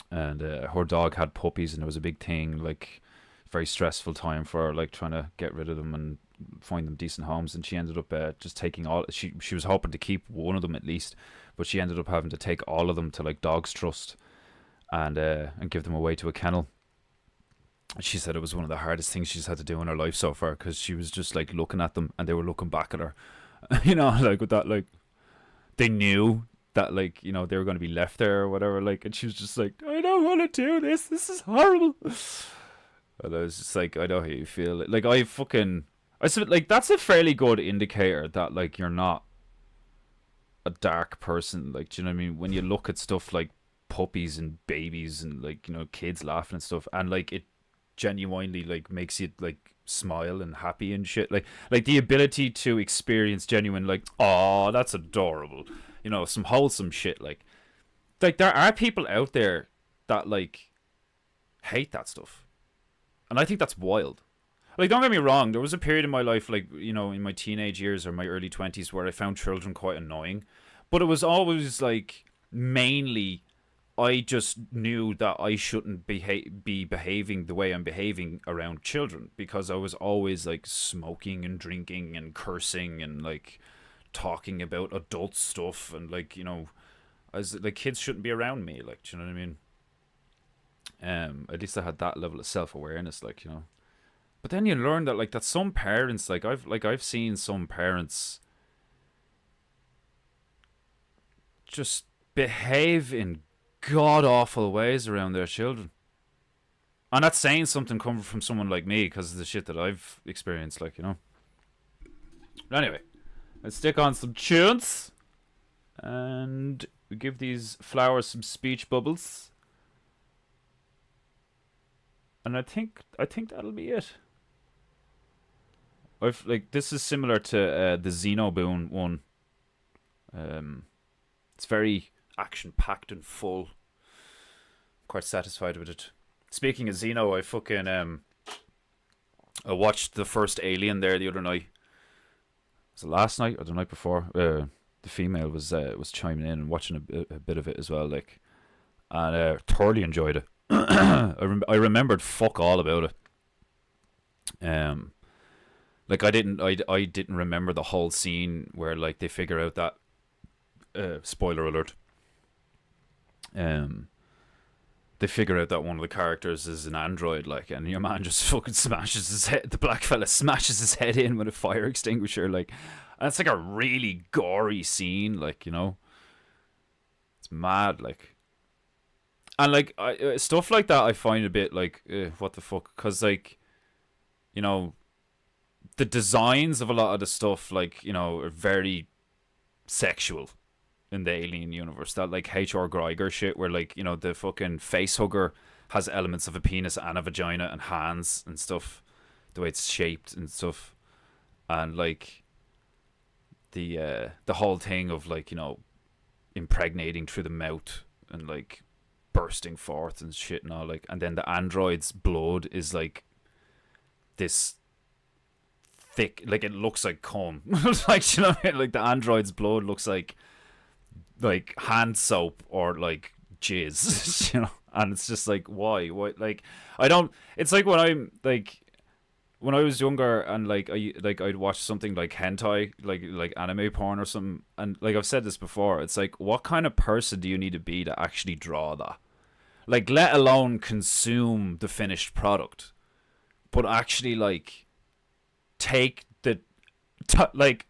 and her dog had puppies, and it was a big thing. Like, very stressful time for her, like trying to get rid of them and find them decent homes. And she ended up just taking all. She was hoping to keep one of them at least, but she ended up having to take all of them to like Dogs Trust and give them away to a kennel. She said it was one of the hardest things she's had to do in her life so far, because she was just like looking at them and they were looking back at her. Like with that, like they knew that, like, they were going to be left there or whatever. Like, and she was just like, I don't want to do this. This is horrible. And I was just like, I know how you feel. Like, I said, like, that's a fairly good indicator that like you're not a dark person. Like, do you know what I mean? When you look at stuff like puppies and babies and like, kids laughing and stuff, and like it genuinely like makes you like smile and happy and shit. Like the ability to experience genuine like, oh, that's adorable. Some wholesome shit. Like there are people out there that like hate that stuff. And I think that's wild. Like, don't get me wrong, there was a period in my life, like, you know, in my teenage years or my early 20s where I found children quite annoying. But it was always, like, mainly I just knew that I shouldn't be behaving the way I'm behaving around children, because I was always, like, smoking and drinking and cursing and, like, talking about adult stuff, and, like, you know, as like, kids shouldn't be around me, like, do you know what I mean? At least I had that level of self-awareness, like, you know. But then you learn that, like, that some parents, I've seen some parents just behave in god awful ways around their children. I'm not saying something coming from someone like me because of the shit that I've experienced, like, you know. But anyway, let's stick on some tunes and we give these flowers some speech bubbles. And I think that'll be it. This is similar to the Xenoboon one. It's very action packed and full. Quite satisfied with it. Speaking of Xeno, I watched the first Alien there the other night. Was it last night or the night before? The female was chiming in and watching a bit of it as well, like, and thoroughly enjoyed it. I remembered fuck all about it. Like, I didn't remember the whole scene where, like, they figure out that spoiler alert. They figure out that one of the characters is an android, like, and your man just fucking smashes his head. The black fella smashes his head in with a fire extinguisher, like, and it's like a really gory scene, like, you know. It's mad, like, and like stuff like that I find a bit like what the fuck, because, like, you know, the designs of a lot of the stuff, like, you know, are very sexual in the Alien universe. That, like, H.R. Geiger shit where, like, you know, the fucking face hugger has elements of a penis and a vagina and hands and stuff, the way it's shaped and stuff, and, like, the whole thing of, like, you know, impregnating through the mouth and, like, bursting forth and shit and all, like, and then the android's blood is like this thick, like, it looks like cum. Like, you know what I mean? Like, the android's blood looks like hand soap or, like, jizz. You know, and it's just like, why, like, I don't, it's like when I was younger and, like, I'd watch something like hentai, like anime porn or something, and, like, I've said this before, it's like, what kind of person do you need to be to actually draw that? Like, let alone consume the finished product, but actually, like, take the like,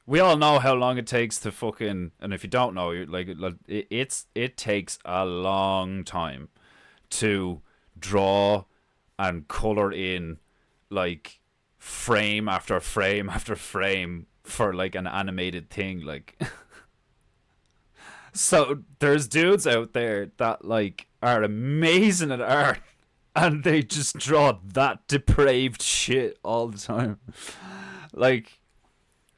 we all know how long it takes to fucking, and if you don't know, it takes a long time to draw and color in, like, frame after frame after frame for, like, an animated thing, like. So there's dudes out there that, like, are amazing at art, and they just draw that depraved shit all the time. Like,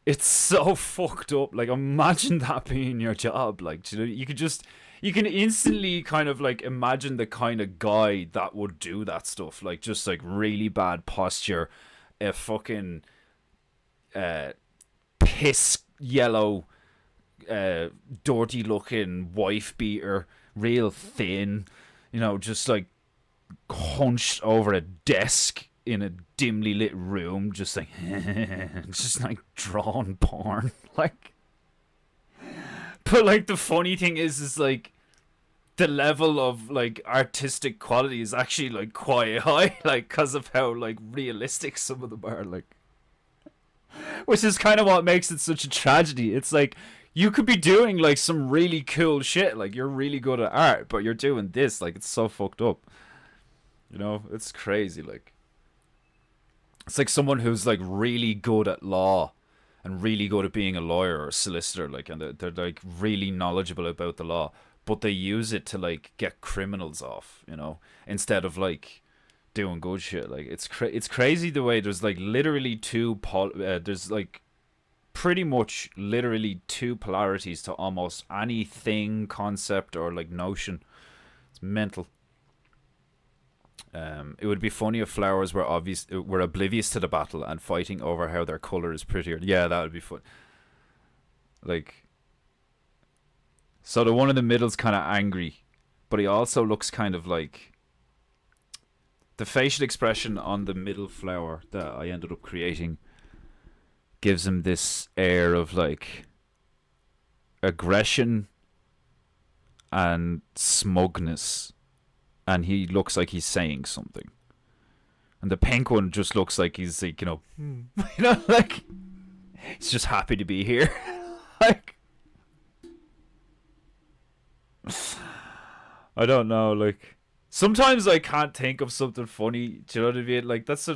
it's so fucked up. Like, imagine that being your job. Like, you know, you can instantly kind of, like, imagine the kind of guy that would do that stuff. Like, just, like, really bad posture, a fucking piss yellow, dirty looking wife beater, real thin, you know, just, like, hunched over a desk in a dimly lit room, just like just, like, drawn porn. Like, but, like, the funny thing is like, the level of, like, artistic quality is actually, like, quite high, like, because of how, like, realistic some of them are, like, which is kind of what makes it such a tragedy. It's like, you could be doing, like, some really cool shit, like, you're really good at art, but you're doing this, like, it's so fucked up, you know. It's crazy. Like, it's like someone who's, like, really good at law and really good at being a lawyer or a solicitor, like, and they're like really knowledgeable about the law, but they use it to, like, get criminals off, you know, instead of, like, doing good shit. Like, it's crazy the way there's, like, literally there's, like, pretty much literally two polarities to almost anything, concept, or, like, notion. It's mental. It would be funny if flowers were oblivious to the battle and fighting over how their color is prettier. Yeah, that would be fun. Like, so the one in the middle's kind of angry, but he also looks kind of like the facial expression on the middle flower that I ended up creating gives him this air of like aggression and smugness, and he looks like he's saying something. And the pink one just looks like he's like, like he's just happy to be here. Like, I don't know, like sometimes I can't think of something funny. Do you know what I mean? Like that's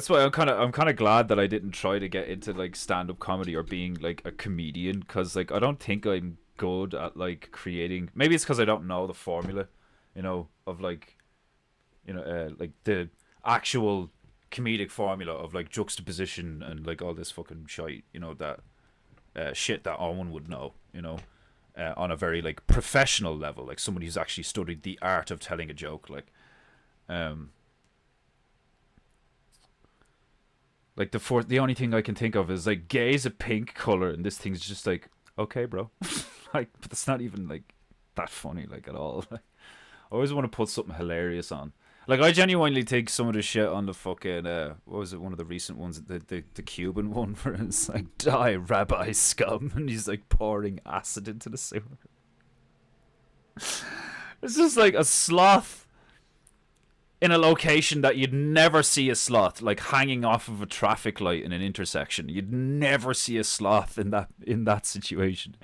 why I'm kind of glad that I didn't try to get into like stand up comedy or being like a comedian, because like I don't think I'm good at like creating. Maybe it's because I don't know the formula, of like like the actual comedic formula of like juxtaposition and like all this fucking shit, that shit that Owen would know, on a very like professional level, like somebody who's actually studied the art of telling a joke, um like the only thing I can think of is like gay's a pink color, and this thing's just like, okay, bro. Like, but that's not even like that funny like at all. Like, I always want to put something hilarious on. Like, I genuinely think some of the shit on the fucking what was it? One of the recent ones, the Cuban one, where it's like, "Die, Rabbi scum," and he's like pouring acid into the sewer. It's just like a sloth in a location that you'd never see a sloth, like hanging off of a traffic light in an intersection. You'd never see a sloth in that situation.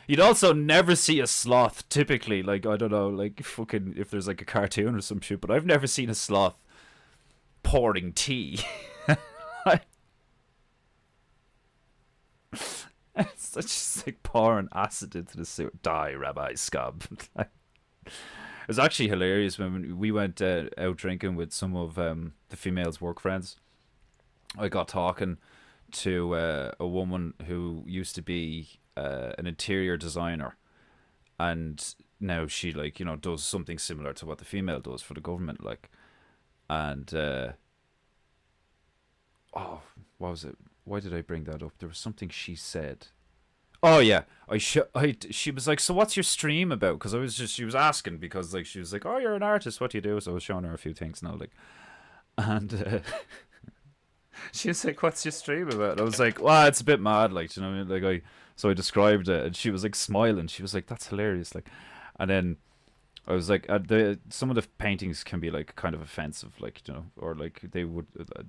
You'd also never see a sloth typically, like, I don't know, like fucking if there's like a cartoon or some shit, but I've never seen a sloth pouring tea. It's just like pouring acid into the sewer. Die, Rabbi scum. It was actually hilarious when we went out drinking with some of the females' work friends. I got talking to a woman who used to be an interior designer, and now she like does something similar to what the female does for the government, like. And oh, what was it? Why did I bring that up? There was something she said. Oh yeah, she was like, so what's your stream about? Because she was asking, because like she was like, oh, you're an artist, what do you do? So I was showing her a few things now, like, and she was like, what's your stream about? And I was like, well, it's a bit mad, like, you know what I mean? Like, so I described it, and she was like smiling. She was like, that's hilarious, like, and then I was like, some of the paintings can be like kind of offensive, like, or like they would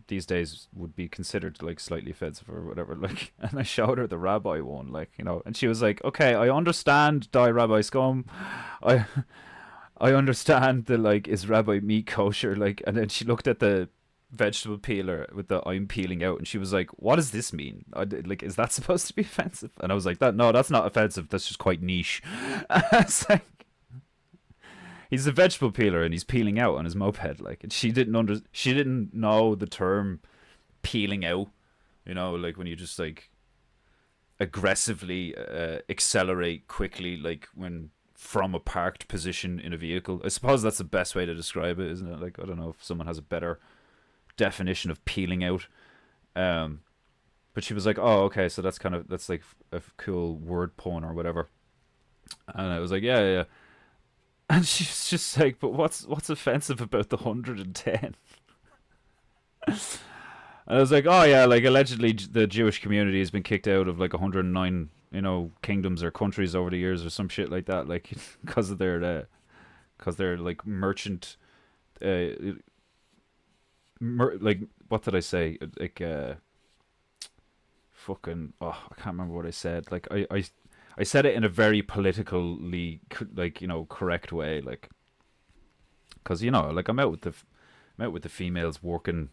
these days would be considered like slightly offensive or whatever, like. And I showed her the rabbi one, like, and she was like, okay, I understand, die Rabbi scum, I I understand the like, is rabbi meat kosher, like. And then she looked at the vegetable peeler with the I'm peeling out, and she was like, what does this mean? Like, is that supposed to be offensive? And I was like, no, that's not offensive, that's just quite niche. It's like, he's a vegetable peeler and he's peeling out on his moped, like. And she didn't know the term peeling out, like when you just like aggressively accelerate quickly, like when from a parked position in a vehicle. I suppose that's the best way to describe it, isn't it? Like, I don't know if someone has a better definition of peeling out. But she was like, oh, okay, so that's like a cool word pun or whatever. And I was like, yeah. And she's just like, but what's offensive about the 110? And I was like, oh yeah, like allegedly the Jewish community has been kicked out of like 109, kingdoms or countries over the years or some shit like that, like, because of their like merchant, like, what did I say? Like, fucking, oh, I can't remember what I said. Like, I said it in a very politically, like, correct way, like, because like I'm out with the females working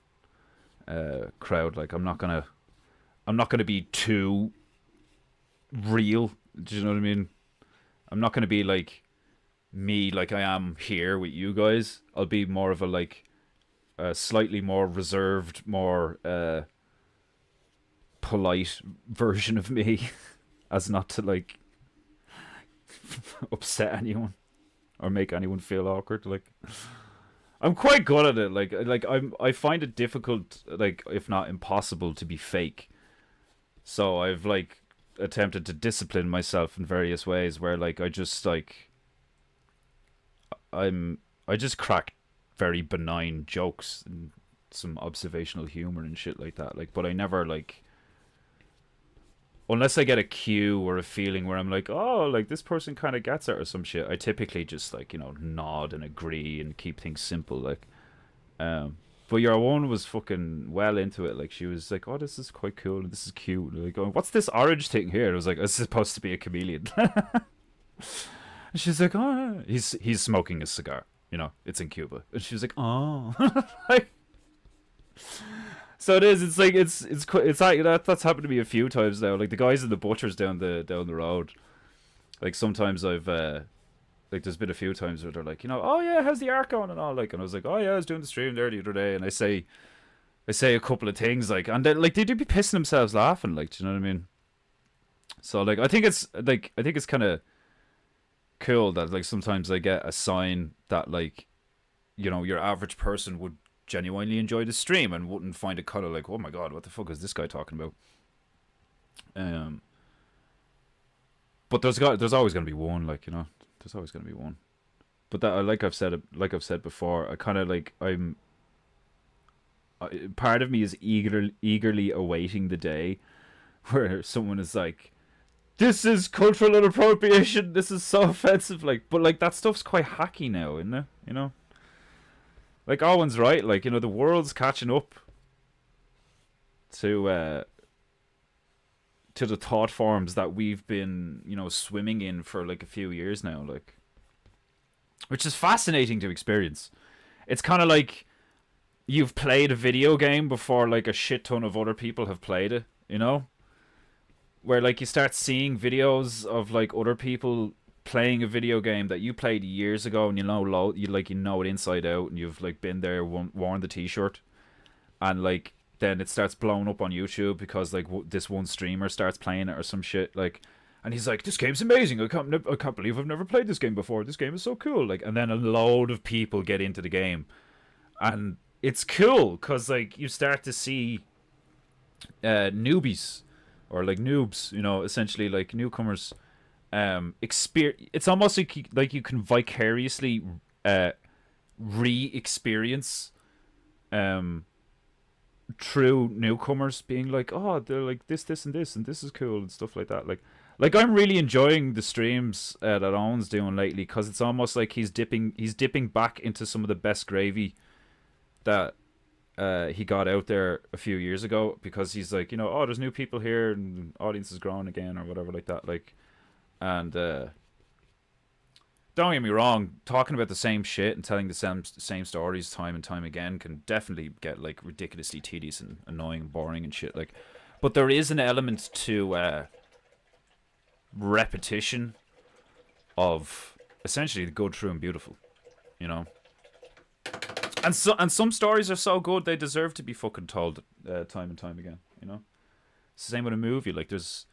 crowd. Like, I'm not gonna be too real. Do you know what I mean? I'm not gonna be like me, like I am here with you guys. I'll be more of a like slightly more reserved, more polite version of me. As not to like upset anyone. or make anyone feel awkward. Like, I'm quite good at it. I find it difficult, like if not impossible, to be fake. So I've like attempted to discipline myself in various ways where like I just crack very benign jokes and some observational humor and shit like that. Like, but I never like, unless I get a cue or a feeling where I'm like, oh, like this person kind of gets it or some shit. I typically just like, you know, nod and agree and keep things simple. Like, but your one was fucking well into it. Like, she was like, oh, this is quite cool and this is cute. And like, going, what's this orange thing here? And I was like, it's supposed to be a chameleon. And she's like, oh, he's smoking a cigar. You know, it's in Cuba. And she was like, oh, like. So it is. It's like it's like that's happened to me a few times now. Like the guys in the butchers down the road. Like sometimes I've like there's been a few times where they're like, you know, oh yeah, how's the art going and all, like, and I was like, oh yeah, I was doing the stream there the other day, and I say a couple of things like, and then like they do be pissing themselves laughing, like, do you know what I mean? So like I think it's kind of cool that like sometimes I get a sign that like, you know, your average person would genuinely enjoy the stream and wouldn't find it kind of like, oh my god, what the fuck is this guy talking about? But there's always going to be one, like, you know, there's always going to be one. But that, like I've said before, I kind of like part of me is eagerly awaiting the day where someone is like, this is cultural inappropriation, this is so offensive, like, but like that stuff's quite hacky now, isn't it? You know, like Owen's right, like, you know, the world's catching up to the thought forms that we've been, you know, swimming in for like a few years now, like, which is fascinating to experience. It's kind of like you've played a video game before like a shit ton of other people have played it, you know? Where like you start seeing videos of like other people playing a video game that you played years ago, and you know it inside out, and you've like been there, worn the t-shirt, and like then it starts blowing up on YouTube because like this one streamer starts playing it or some shit, like, and he's like, this game's amazing, I can't believe I've never played this game before, this game is so cool, like, and then a load of people get into the game, and it's cool because like you start to see newbies or like noobs, you know, essentially like newcomers, it's almost like you can vicariously re-experience true newcomers being like, oh, they're like this and this and this is cool and stuff like that. Like I'm really enjoying the streams that Owen's doing lately, because it's almost like he's dipping back into some of the best gravy that he got out there a few years ago, because he's like, you know, oh, there's new people here and the audience is growing again or whatever like that, like, and don't get me wrong, talking about the same shit and telling the same stories time and time again can definitely get like ridiculously tedious and annoying and boring and shit, like, but there is an element to repetition of essentially the good, true, and beautiful, you know. And some stories are so good they deserve to be fucking told time and time again, you know. It's the same with a movie. Like there's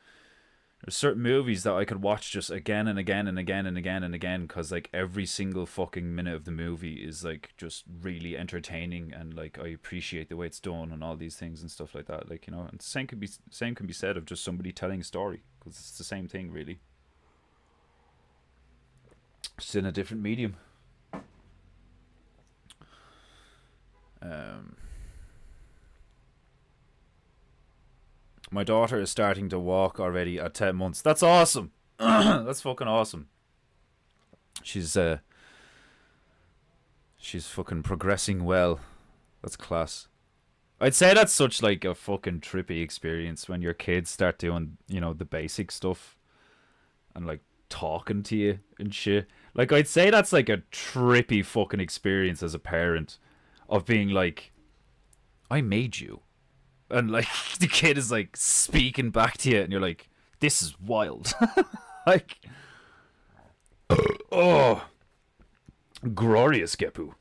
certain movies that I could watch just again and again and again and again and again, because like every single fucking minute of the movie is like just really entertaining, and like I appreciate the way it's done and all these things and stuff like that. Like, you know, and the same can be said of just somebody telling a story, because it's the same thing really, just in a different medium. My daughter is starting to walk already at 10 months. That's awesome. That's fucking awesome. She's fucking progressing well. That's class. I'd say that's such like a fucking trippy experience when your kids start doing, you know, the basic stuff and like talking to you and shit. Like I'd say that's like a trippy fucking experience as a parent, of being like, I made you, and like the kid is like speaking back to you, and you're like, this is wild. Like, oh, glorious Gepu.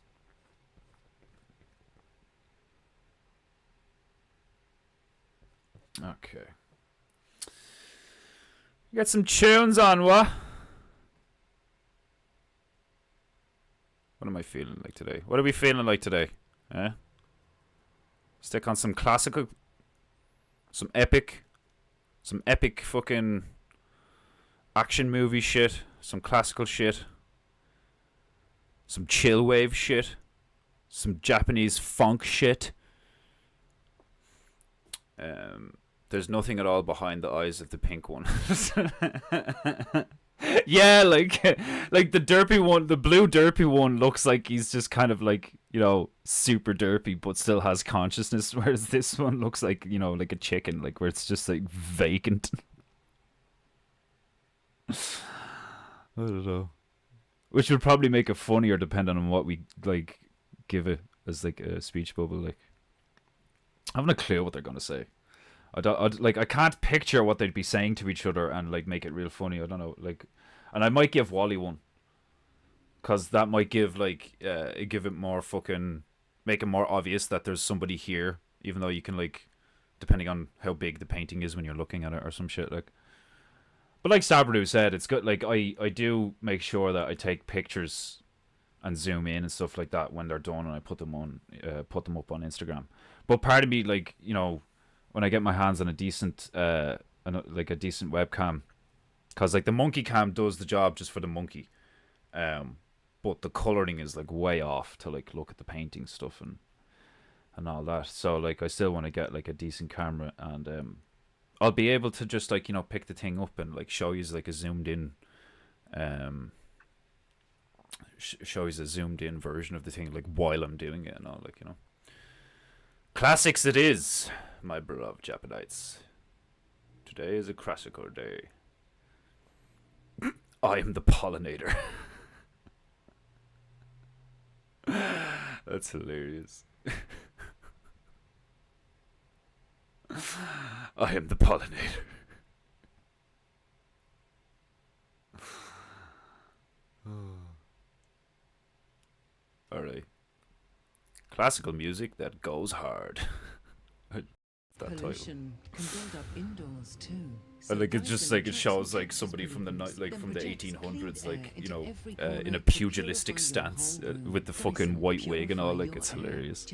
Okay, you got some tunes on, what? What am I feeling like today? What are we feeling like today? Eh? Stick on some classical, some epic fucking action movie shit, some classical shit, some chill wave shit, some Japanese funk shit. There's nothing at all behind the eyes of the pink one. Yeah, like the derpy one, the blue derpy one looks like he's just kind of like, you know, super derpy but still has consciousness, whereas this one looks like, you know, like a chicken, like where it's just like vacant. I don't know. Which would probably make it funnier depending on what we like give it as like a speech bubble. Like, I haven't a clue what they're gonna say. I can't picture what they'd be saying to each other and like make it real funny. I don't know, like, and I might give Wally one, cause that might give like give it more fucking, make it more obvious that there's somebody here, even though you can like, depending on how big the painting is when you're looking at it or some shit like. But like Sabru said, it's good. Like I do make sure that I take pictures and zoom in and stuff like that when they're done, and I put them up on Instagram. But part of me, like, you know, when I get my hands on a decent like a decent webcam, because like the monkey cam does the job just for the monkey, but the coloring is like way off to like look at the painting stuff and all that. So like I still want to get like a decent camera, and I'll be able to just like, you know, pick the thing up and like show you like a zoomed in show you a zoomed in version of the thing like while I'm doing it and all, like, you know. Classics it is, my beloved Japanites. Today is a classical day. I am the pollinator. That's hilarious. I am the pollinator. Alright. Classical music that goes hard. That Pollution can build up indoors too. I like, it's just like, it shows like somebody from the like from the 1800s, like, you know, in a pugilistic stance with the fucking white wig and all. Like, it's hilarious.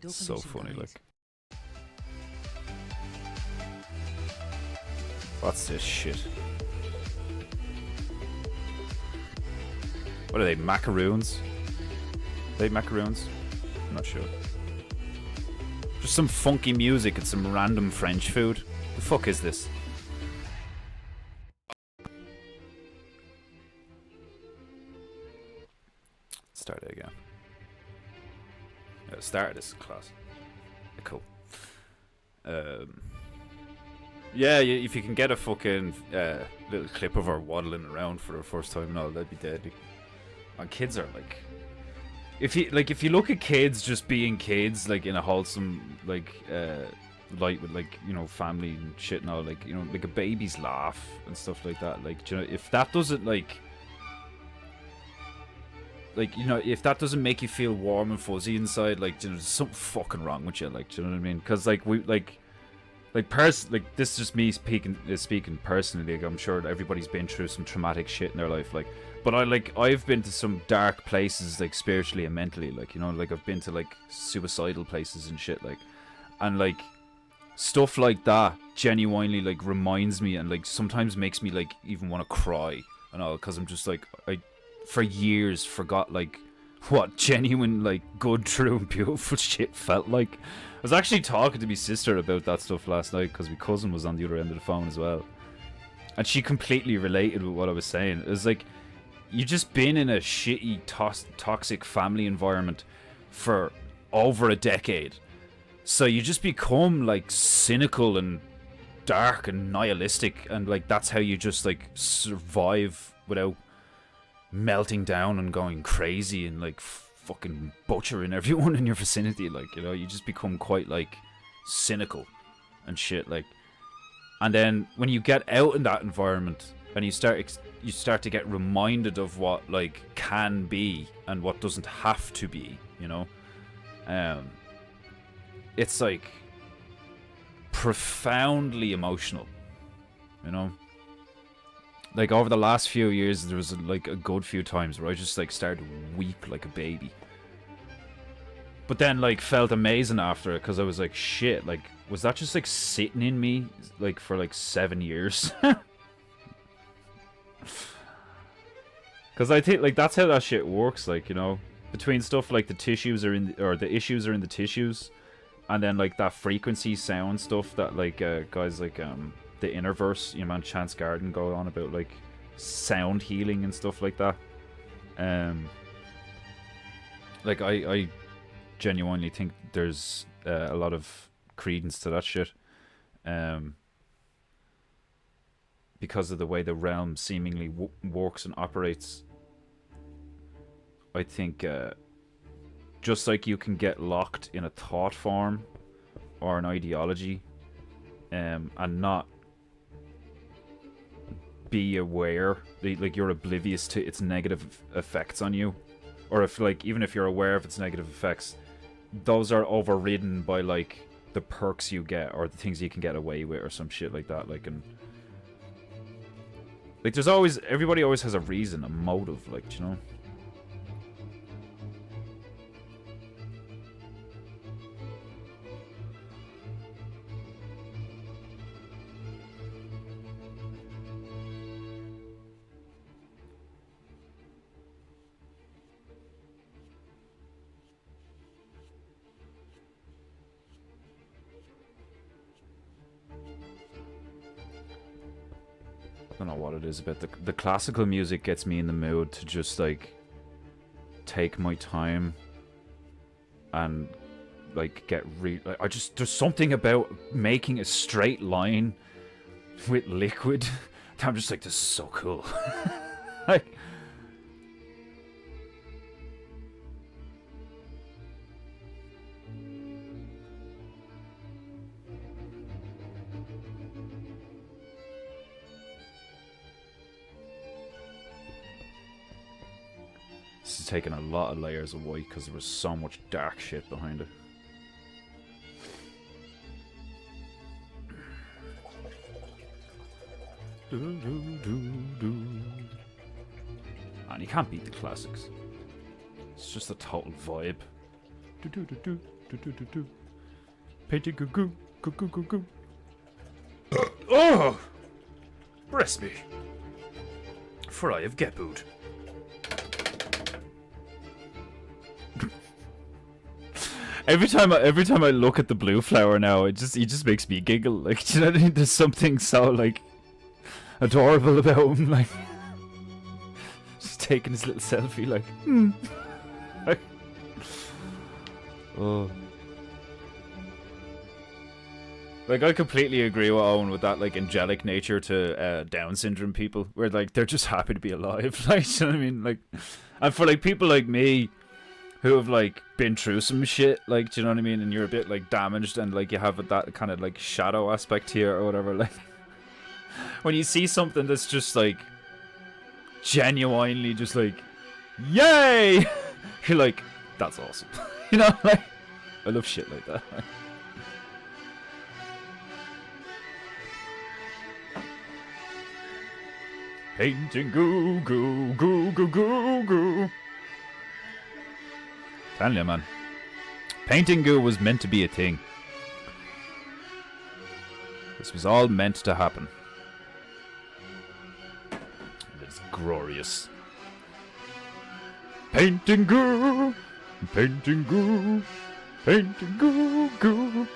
So funny, like. What's this shit? What are they, macaroons? Are they macaroons? I'm not sure. Just some funky music and some random French food. The fuck is this? Start it again. Start this class. Cool. Yeah, if you can get a fucking little clip of her waddling around for the first time and all, that'd be deadly. And kids are like, if you look at kids just being kids, like in a wholesome like light with like, you know, family and shit and all, like, you know, like a baby's laugh and stuff like that, like, you know, if that doesn't like, you know, if that doesn't make you feel warm and fuzzy inside, like, you know, there's something fucking wrong with you, like, do you know what I mean? Because like we like this is just me speaking personally. Like, I'm sure everybody's been through some traumatic shit in their life, like, but I've been to some dark places, like spiritually and mentally, like, you know, like I've been to like suicidal places and shit, like, and like stuff like that genuinely like reminds me and like sometimes makes me like even want to cry and all, because I'm just like, I for years forgot like what genuine like good, true, beautiful shit felt like. I was actually talking to my sister about that stuff last night because my cousin was on the other end of the phone as well, and she completely related with what I was saying. It was like, you just been in a shitty toxic family environment for over a decade, so you just become like cynical and dark and nihilistic, and like that's how you just like survive without melting down and going crazy and like fucking butchering everyone in your vicinity. Like, you know, you just become quite like cynical and shit, like. And then when you get out in that environment and you start to get reminded of what like can be and what doesn't have to be, you know, it's like profoundly emotional, you know. like over the last few years, there was like a good few times where I just like started to weep like a baby. But then like felt amazing after it because I was like, shit, like was that just like sitting in me like for like 7 years? Because I think like that's how that shit works, like, you know, between stuff like the tissues are in or the issues are in the tissues, and then like that frequency sound stuff that like guys like the Innerverse, you know, man, Chance Garden go on about like sound healing and stuff like that. Like I genuinely think there's a lot of credence to that shit. Because of the way the realm seemingly works and operates. I think just like you can get locked in a thought form or an ideology and not be aware, like you're oblivious to its negative effects on you, or if like even if you're aware of its negative effects, those are overridden by like the perks you get or the things you can get away with or some shit like that. Like, and like there's always, everybody always has a reason, a motive, like, you know. I don't know what it is about the classical music gets me in the mood to just like take my time and like get like, I just, there's something about making a straight line with liquid that I'm just like, this is so cool. Like, this is taking a lot of layers of white because there was so much dark shit behind it. And you can't beat the classics. It's just a total vibe. Painting goo goo goo goo goo goo. Oh! Bless me. For I have gepooed. Every time I look at the blue flower now, he just makes me giggle. Like, do you know what I mean? There's something so like adorable about him, like just taking his little selfie, like, like, oh. Like, I completely agree with Owen with that, like, angelic nature to Down syndrome people, where like they're just happy to be alive. Like, you know what I mean? Like, and for like people like me, who have like been through some shit, like, do you know what I mean? And you're a bit like damaged, and like you have that kind of like shadow aspect here or whatever. Like, when you see something that's just like genuinely just like, yay! You're like, that's awesome. You know, like, I love shit like that. Painting goo goo goo goo goo goo. Telling you, man. Painting goo was meant to be a thing. This was all meant to happen. It's glorious. Painting goo, painting goo, painting goo goo.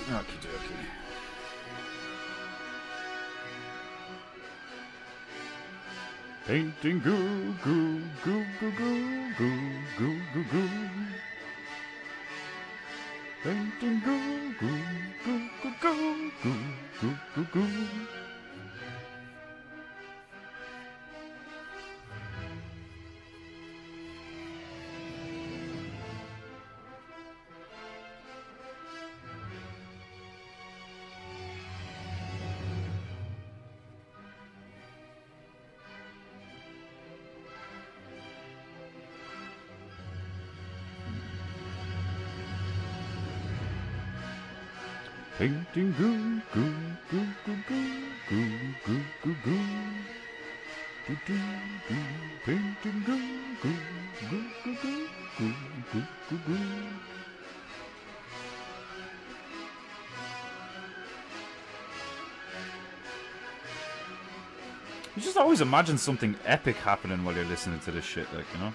Okie dokie. Painting goo goo goo goo goo goo goo goo goo. Painting goo goo goo goo goo goo goo goo goo. Painting goo goo goo goo goo goo goo goo goo. Do do do. Painting goo goo goo goo goo goo goo goo goo. You just always imagine something epic happening while you're listening to this shit, like, you know?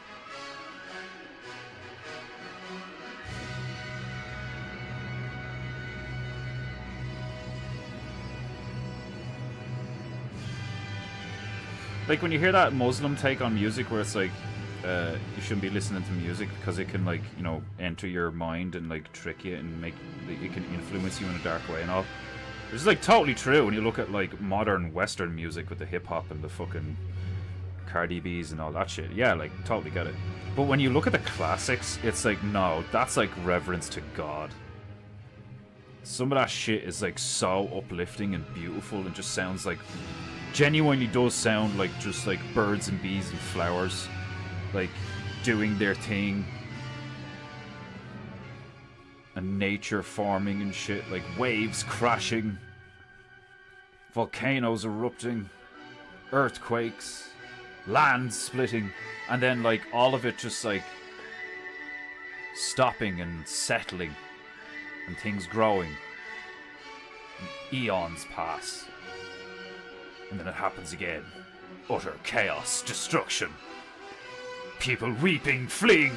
Like when you hear that Muslim take on music where it's like, you shouldn't be listening to music because it can, like, you know, enter your mind and, like, trick you and make, it can influence you in a dark way and all. Which is, like, totally true when you look at, like, modern Western music with the hip-hop and the fucking Cardi B's and all that shit. Yeah, like, totally get it. But when you look at the classics, it's like, no, that's, like, reverence to God. Some of that shit is, like, so uplifting and beautiful and just sounds like... genuinely does sound like just, like, birds and bees and flowers. Like, doing their thing. And nature forming and shit. Like, waves crashing. Volcanoes erupting. Earthquakes. Land splitting. And then, like, all of it just, like, stopping and settling. And things growing. And eons pass. And then it happens again. Utter chaos, destruction. People weeping, fleeing.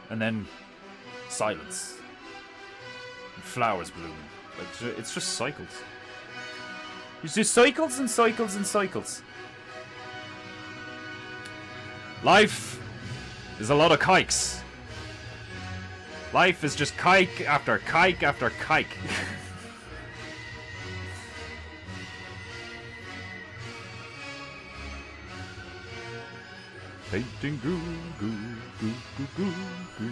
And then silence. And flowers bloom. Like, it's just cycles. It's just cycles and cycles and cycles. Life is a lot of kikes. Life is just kike after kike after kike. Painting goo goo goo goo goo goo.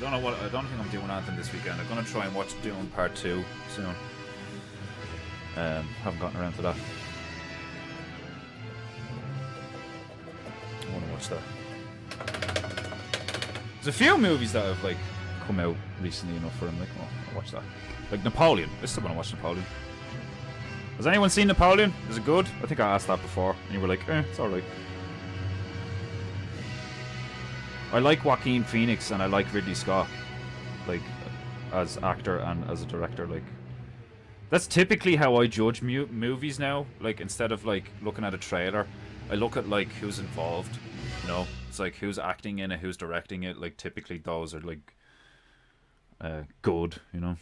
I don't think I'm doing anything this weekend. I'm gonna try and watch Dune Part 2 soon. Haven't gotten around to that. I wanna watch that. There's a few movies that have, like, come out recently enough for him, like, oh, I'll watch that. Like Napoleon. I still want to watch Napoleon. Has anyone seen Napoleon? Is it good? I think I asked that before, and you were like, it's alright. I like Joaquin Phoenix, and I like Ridley Scott, like, as actor and as a director, like. That's typically how I judge movies now, like, instead of, like, looking at a trailer, I look at, like, who's involved, you know? It's like, who's acting in it, who's directing it, like, typically those are, like, good, you know.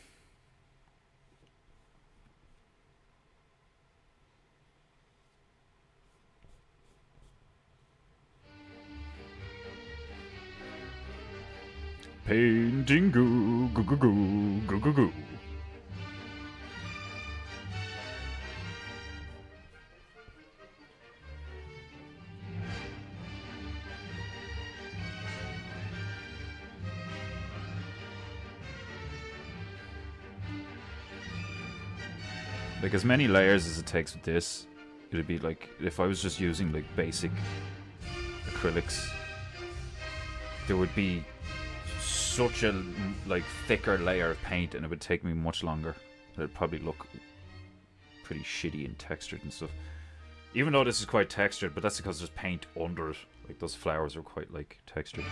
Painting goo goo goo goo goo goo goo. Like, as many layers as it takes with this, it'd be like, if I was just using, like, basic acrylics, there would be such a, like, thicker layer of paint, and it would take me much longer. It'd probably look pretty shitty and textured and stuff. Even though this is quite textured, but that's because there's paint under it. Like, those flowers are quite, like, textured.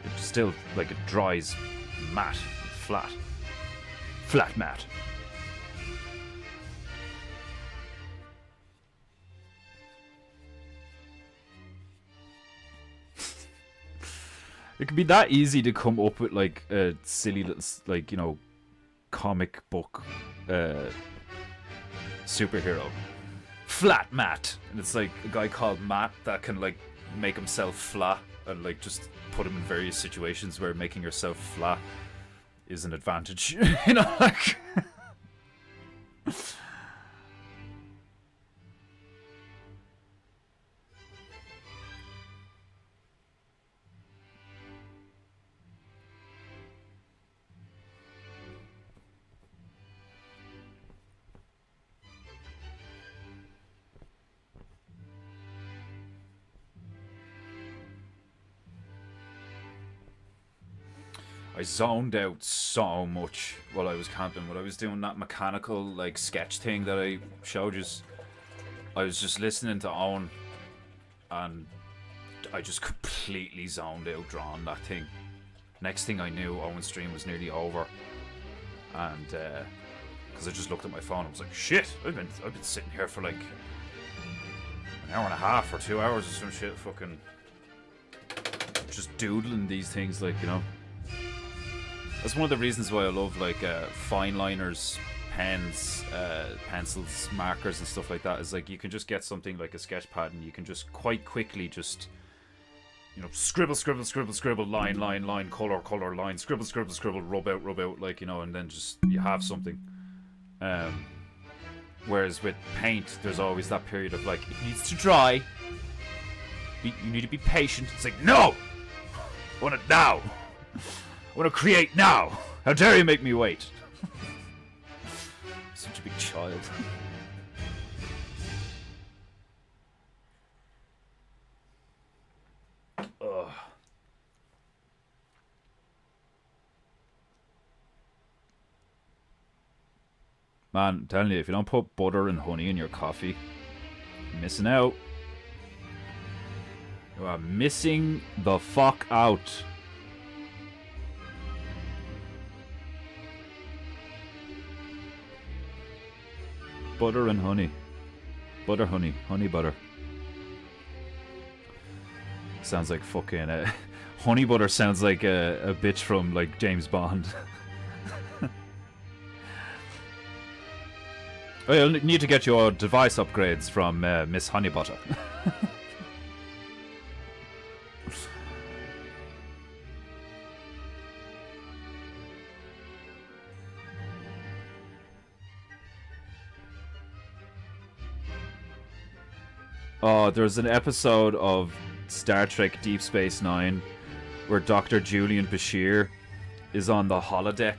It's still, like, it dries matte, flat. Flat matte. It could be that easy to come up with, like, a silly little, like, you know, comic book superhero. Flat Matt. And it's like a guy called Matt that can, like, make himself flat and, like, just put him in various situations where making yourself flat is an advantage. You know, like... zoned out so much while I was camping. When I was doing that mechanical like sketch thing that I showed you, I was just listening to Owen, and I just completely zoned out drawing that thing. Next thing I knew, Owen's stream was nearly over, and because I just looked at my phone, I was like, shit, I've been sitting here for like an hour and a half or 2 hours or some shit, fucking just doodling these things, like, you know. That's one of the reasons why I love like fine liners, pens, pencils, markers and stuff like that, is like you can just get something like a sketch pad and you can just quite quickly just, you know, scribble, line, color, line, scribble, rub out, like, you know, and then just you have something. Whereas with paint, there's always that period of like, it needs to dry. You need to be patient. It's like, no! I want it now! I want to create now! How dare you make me wait? Such a big child. Ugh. Man, I'm telling you, if you don't put butter and honey in your coffee, you're missing out. You are missing the fuck out. Butter and honey. Butter, honey. Honey, butter. Sounds like fucking... honey butter sounds like a bitch from, like, James Bond. Oh, you'll need to get your device upgrades from Miss Honeybutter. Oh, there's an episode of Star Trek Deep Space Nine where Dr. Julian Bashir is on the holodeck.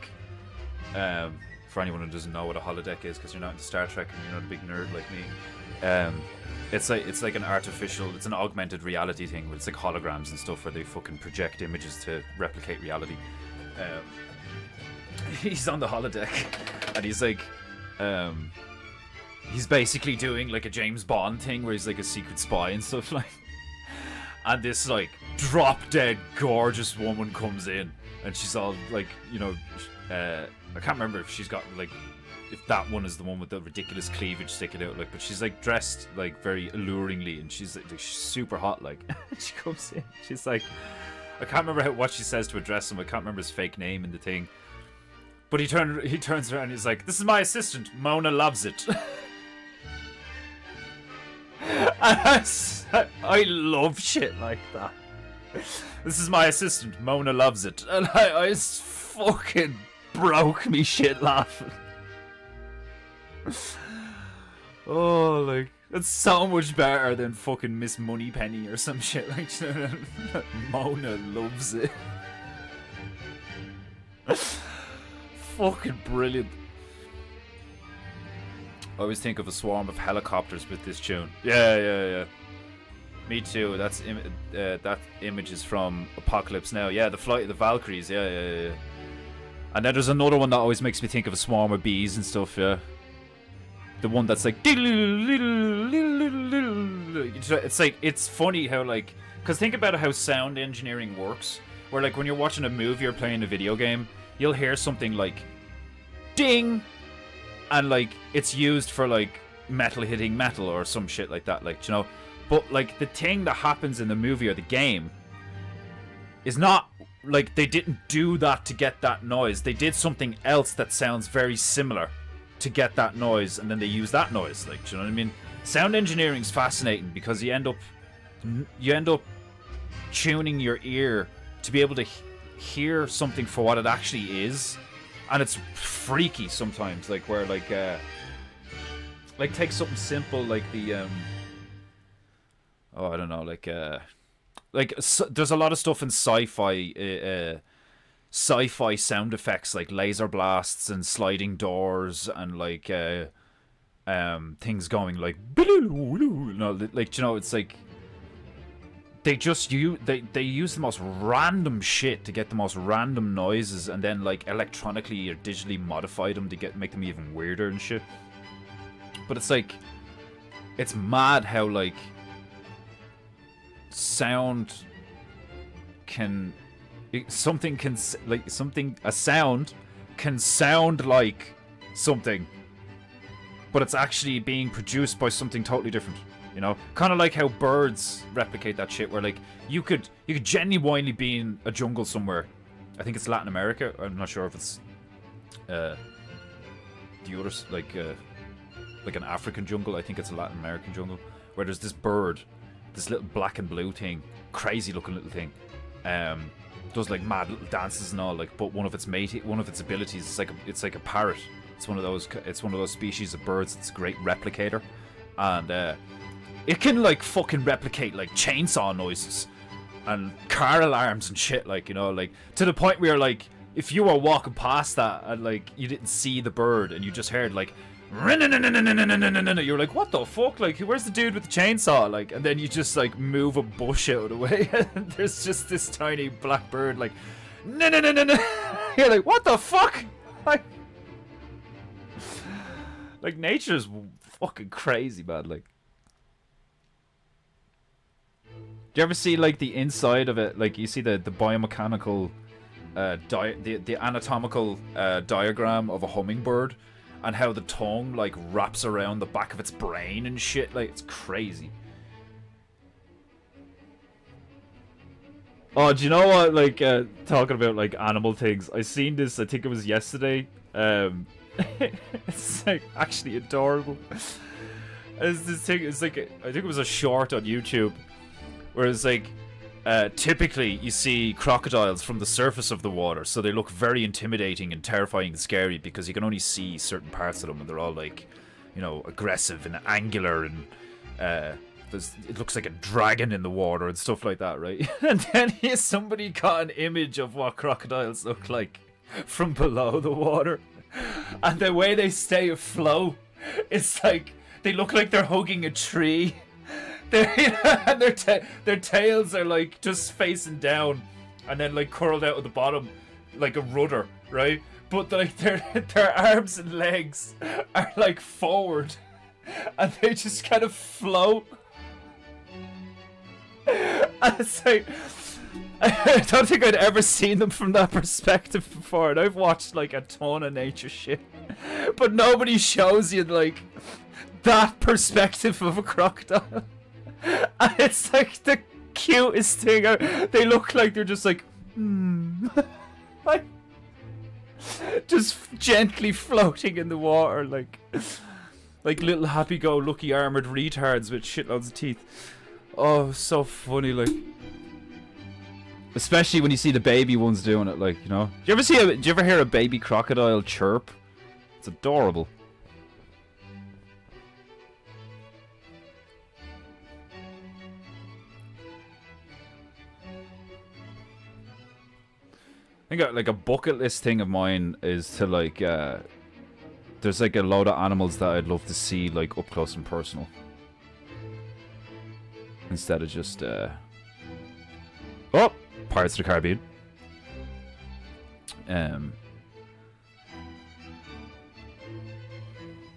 For anyone who doesn't know what a holodeck is, because you're not into Star Trek and you're not a big nerd like me, it's like an artificial, it's an augmented reality thing where it's like holograms and stuff where they fucking project images to replicate reality. He's on the holodeck and he's like, he's basically doing like a James Bond thing where he's like a secret spy and stuff, like. And this like drop dead gorgeous woman comes in and she's all like, you know, I can't remember if she's got like, if that one is the one with the ridiculous cleavage sticking out, like, but she's like dressed like very alluringly and she's like she's super hot, like. She comes in, she's like, I can't remember what she says to address him. I can't remember his fake name in the thing, but he turns around and he's like, this is my assistant, Mona loves it. I love shit like that. This is my assistant, Mona loves it. And I fucking broke me shit laughing. Oh, like, that's so much better than fucking Miss Moneypenny or some shit like that. Mona loves it. Fucking brilliant. I always think of a swarm of helicopters with this tune. Yeah. Me too. That's that image is from Apocalypse Now. Yeah, the flight of the Valkyries. Yeah. And then there's another one that always makes me think of a swarm of bees and stuff. Yeah. The one that's like, it's like, it's funny how like, because think about how sound engineering works. Where like when you're watching a movie or playing a video game, you'll hear something like, ding. And like it's used for like metal hitting metal or some shit like that, like, you know. But like the thing that happens in the movie or the game is not like they didn't do that to get that noise. They did something else that sounds very similar to get that noise, and then they use that noise, like, do you know what I mean? Sound engineering's fascinating because you end up tuning your ear to be able to hear something for what it actually is. And it's freaky sometimes, like where like take something simple like the oh, I don't know, like there's a lot of stuff in sci-fi sound effects like laser blasts and sliding doors and like things going like, no, like, you know, it's like they just they use the most random shit to get the most random noises, and then like electronically or digitally modify them to make them even weirder and shit. But it's like, it's mad how like sound can a sound can sound like something, but it's actually being produced by something totally different. You know, kind of like how birds replicate that shit, where like you could genuinely be in a jungle somewhere. I think it's Latin America. I'm not sure if it's the others, like an African jungle. I think it's a Latin American jungle where there's this bird, this little black and blue thing, crazy looking little thing, does like mad little dances and all. Like, but one of its abilities, it's like a parrot. It's one of those species of birds. It's a great replicator, and it can like fucking replicate like chainsaw noises and car alarms and shit, like, you know, like to the point where like if you were walking past that and like you didn't see the bird and you just heard like you're like, what the fuck, like where's the dude with the chainsaw, like, and then you just like move a bush out of the way and there's just this tiny black bird like you're like, what the fuck, like nature's fucking crazy, man. Like, do you ever see like the inside of it? Like, you see the biomechanical, the anatomical diagram of a hummingbird, and how the tongue like wraps around the back of its brain and shit. Like, it's crazy. Oh, do you know what? Like, talking about like animal things, I seen this. I think it was yesterday. It's like actually adorable. It's this thing. It's like I think it was a short on YouTube. Whereas, like, typically you see crocodiles from the surface of the water, so they look very intimidating and terrifying and scary because you can only see certain parts of them, and they're all like, you know, aggressive and angular, and it looks like a dragon in the water and stuff like that, right? And then somebody got an image of what crocodiles look like from below the water, and the way they stay afloat, it's like they look like they're hugging a tree. And their tails are like just facing down, and then like curled out at the bottom, like a rudder, right? But like their arms and legs are like forward, and they just kind of float. And it's like, I don't think I'd ever seen them from that perspective before, and I've watched like a ton of nature shit, but nobody shows you like that perspective of a crocodile. And it's like the cutest thing. They look like they're just like, like just gently floating in the water, like little happy-go-lucky armored retards with shitloads of teeth. Oh, so funny, like, especially when you see the baby ones doing it, like, you know. Do you ever hear a baby crocodile chirp? It's adorable. I think like a bucket list thing of mine is to like, there's like a load of animals that I'd love to see like up close and personal, instead of just oh, Pirates of the Caribbean.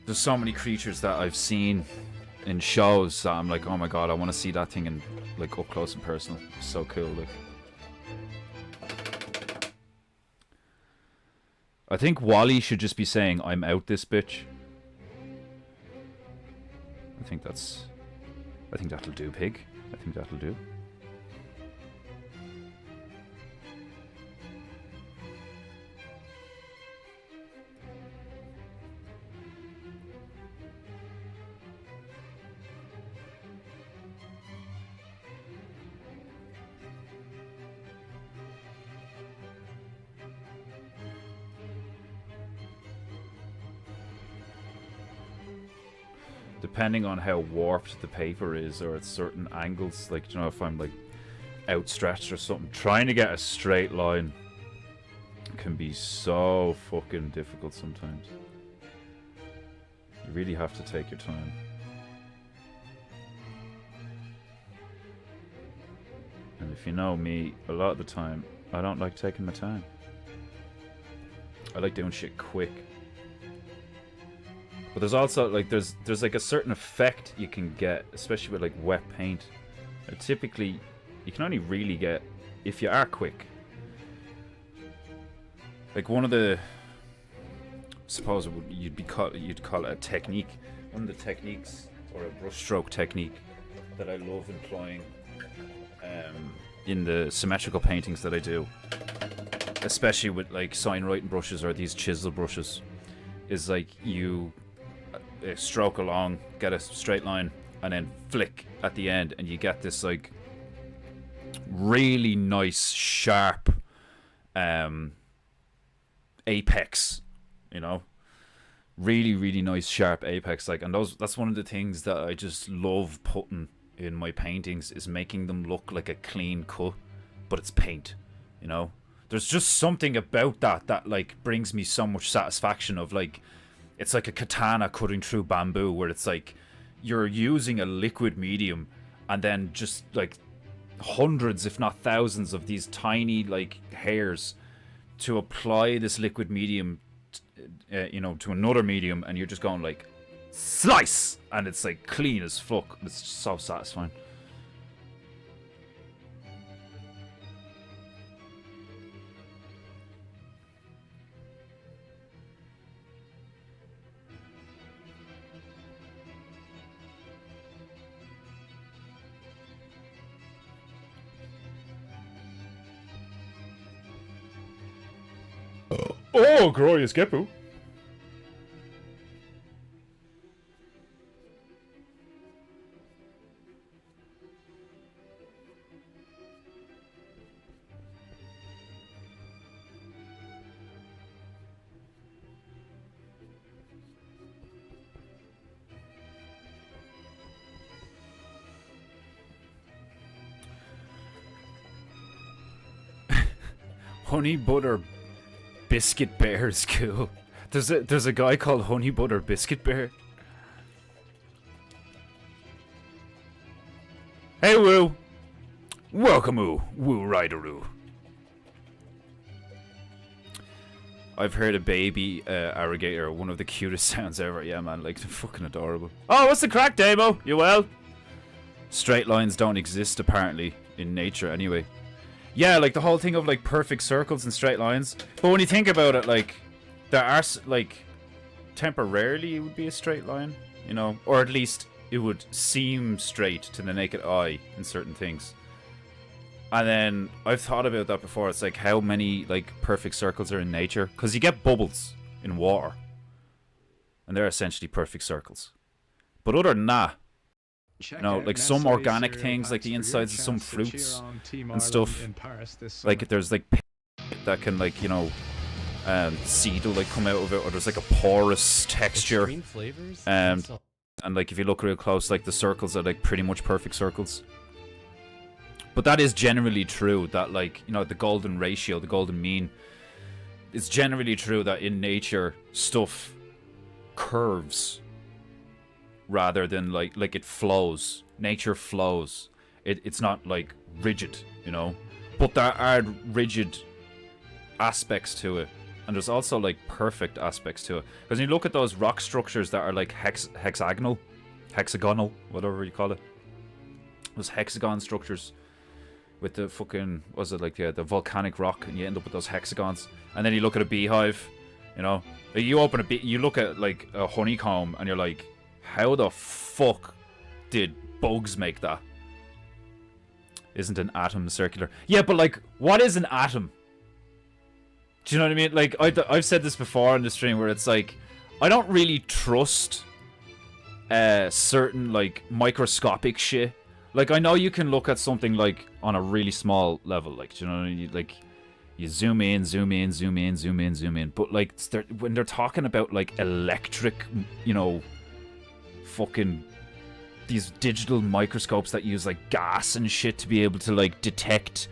There's so many creatures that I've seen in shows that I'm like, oh my god, I want to see that thing in like up close and personal. It's so cool, like. I think Wally should just be saying, I'm out this bitch. I think that'll do, pig. I think that'll do. Depending on how warped the paper is, or at certain angles, like, you know, if I'm like outstretched or something, trying to get a straight line can be so fucking difficult sometimes. You really have to take your time. if you know me, a lot of the time, I don't like taking my time. I like doing shit quick. But there's also, like, there's like a certain effect you can get, especially with, like, wet paint. Typically, you can only really get if you are quick. Like, one of the... suppose you'd call it a technique. One of the techniques, or a brushstroke technique, that I love employing in the symmetrical paintings that I do, especially with like sign writing brushes or these chisel brushes, is like you stroke along, get a straight line, and then flick at the end, and you get this like really nice sharp apex, you know, really nice sharp apex. Like, and that's one of the things that I just love putting in my paintings, is making them look like a clean cut, but it's paint, you know. There's just something about that like brings me so much satisfaction of, like, it's like a katana cutting through bamboo, where it's like you're using a liquid medium and then just like hundreds if not thousands of these tiny like hairs to apply this liquid medium you know, to another medium, and you're just going like slice, and it's like clean as fuck. It's so satisfying. Oh, glorious Gepu. Honey butter biscuit bear is cool. There's a guy called Honey Butter Biscuit Bear. Hey Woo! Welcome Woo Rideroo. I've heard a baby alligator, one of the cutest sounds ever. Yeah man, like, they're fucking adorable. Oh, what's the crack, Damo? You well? Straight lines don't exist apparently in nature anyway. Yeah, like the whole thing of like perfect circles and straight lines. But when you think about it, like, there are like, temporarily it would be a straight line, you know, or at least it would seem straight to the naked eye in certain things. And then I've thought about that before. It's like, how many like perfect circles are in nature? Because you get bubbles in water, and they're essentially perfect circles. But other than that, you know, like some organic things, like the insides of some fruits and stuff, like there's like that can, like, you know, seed will like come out of it, or there's like a porous texture, and like if you look real close, like the circles are like pretty much perfect circles. But that is generally true, that, like, you know, the golden ratio, the golden mean, it's generally true that in nature stuff curves rather than like it flows. Nature flows. It's not like rigid, you know. But there are rigid aspects to it, and there's also like perfect aspects to it. Because when you look at those rock structures that are like hexagonal, whatever you call it, those hexagon structures with the fucking, was it like the volcanic rock, and you end up with those hexagons. And then you look at a beehive, you know, you open a you look at like a honeycomb, and you're like, how the fuck did bugs make that? Isn't an atom circular? Yeah, but like, what is an atom? Do you know what I mean? Like, I've said this before on the stream, where it's like, I don't really trust certain like microscopic shit. Like, I know you can look at something like on a really small level, like, do you know what I mean? Like, you zoom in, zoom in, zoom in, zoom in, zoom in. But like, when they're talking about like electric, you know, fucking these digital microscopes that use like gas and shit to be able to like detect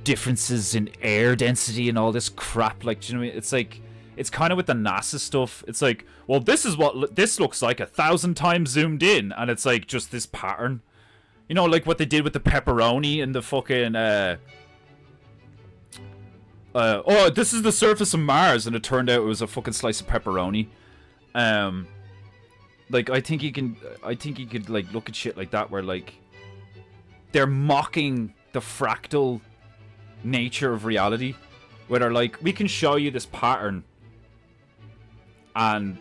differences in air density and all this crap, like, do you know what I mean? It's like, it's kind of with the NASA stuff. It's like, well, this is what this looks like 1,000 times zoomed in, and it's like just this pattern, You know, like what they did with the pepperoni and the fucking, oh, this is the surface of Mars, and it turned out it was a fucking slice of pepperoni. Like, I think you could, like, look at shit like that where, like, they're mocking the fractal nature of reality. Where they're like, we can show you this pattern and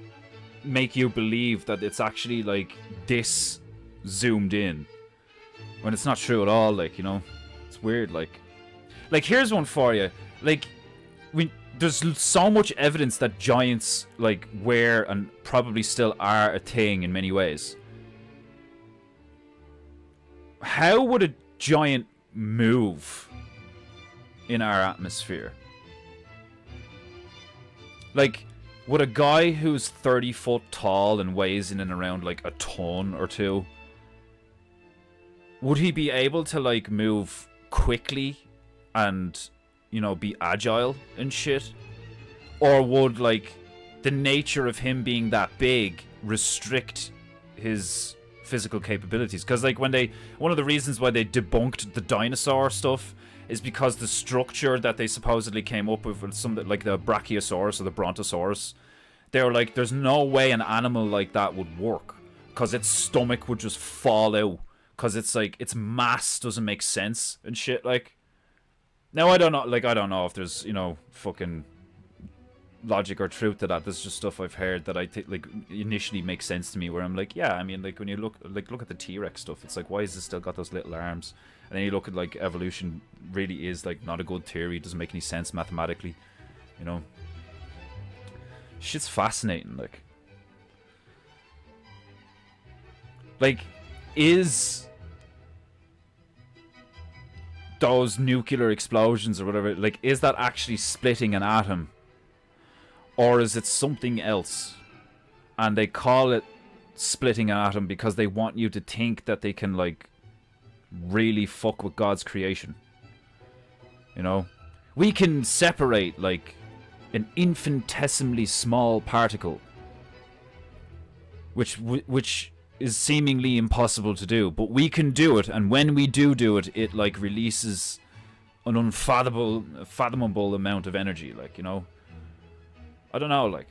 make you believe that it's actually, like, this zoomed in. When it's not true at all, like, you know? It's weird, like... Like, here's one for you. Like, there's so much evidence that giants, like, were and probably still are a thing in many ways. How would a giant move in our atmosphere? Like, would a guy who's 30 foot tall and weighs in and around, like, a ton or two... Would he be able to, like, move quickly and, you know, be agile and shit? Or would, like, the nature of him being that big restrict his physical capabilities? Because, like, one of the reasons why they debunked the dinosaur stuff is because the structure that they supposedly came up with some, like, the Brachiosaurus or the Brontosaurus, they were like, there's no way an animal like that would work. Because its stomach would just fall out. Because it's like, its mass doesn't make sense and shit, like. Now, I don't know if there's, you know, fucking logic or truth to that. This is just stuff I've heard that I think, like, initially makes sense to me, where I'm like, yeah, I mean, like, when you look at the T-Rex stuff, it's like, why has it still got those little arms? And then you look at, like, evolution really is, like, not a good theory. It doesn't make any sense mathematically, you know. Shit's fascinating, like. Like, is those nuclear explosions or whatever, like, is that actually splitting an atom? Or is it something else? And they call it splitting an atom because they want you to think that they can, like, really fuck with God's creation. You know? We can separate, like, an infinitesimally small particle, which is seemingly impossible to do, but we can do it, and when we do it, it, like, releases an unfathomable amount of energy, like, you know? I don't know, like...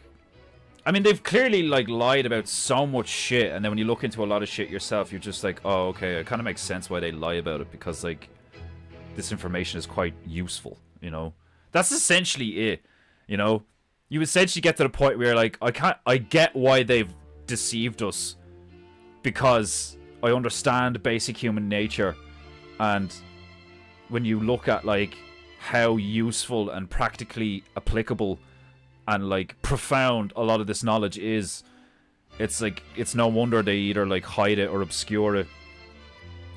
I mean, they've clearly, like, lied about so much shit, and then when you look into a lot of shit yourself, you're just like, oh, okay, it kind of makes sense why they lie about it, because, like, this information is quite useful, you know? That's essentially it, you know? You essentially get to the point where you're like, I get why they've deceived us, because I understand basic human nature, and when you look at, like, how useful and practically applicable and, like, profound a lot of this knowledge is, it's like, it's no wonder they either, like, hide it or obscure it,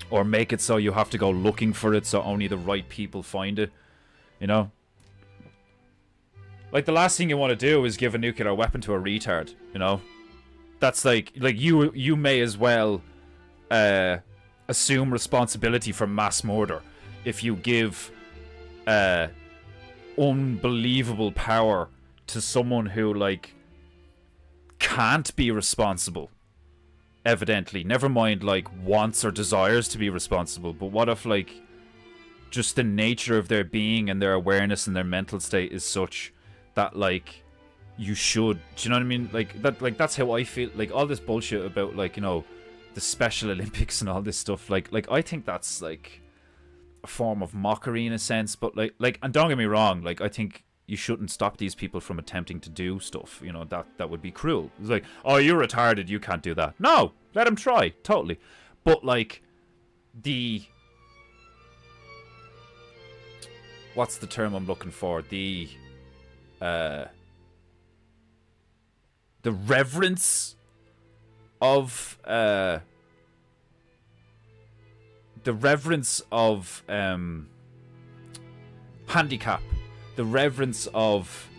or make it so you have to go looking for it so only the right people find it, you know? Like, the last thing you want to do is give a nuclear weapon to a retard, you know? That's like you may as well assume responsibility for mass murder if you give unbelievable power to someone who, like, can't be responsible, evidently. Never mind, like, wants or desires to be responsible, but what if, like, just the nature of their being and their awareness and their mental state is such that, like, you should, do you know what I mean? Like, that's how I feel. Like, all this bullshit about, like, you know, the Special Olympics and all this stuff, like I think that's, like, a form of mockery in a sense, but like and don't get me wrong, like, I think you shouldn't stop these people from attempting to do stuff, you know. That would be cruel. It's like, oh, you're retarded, you can't do that. No, let them try, totally. But, like, what's the term I'm looking for? The reverence of handicap, the reverence of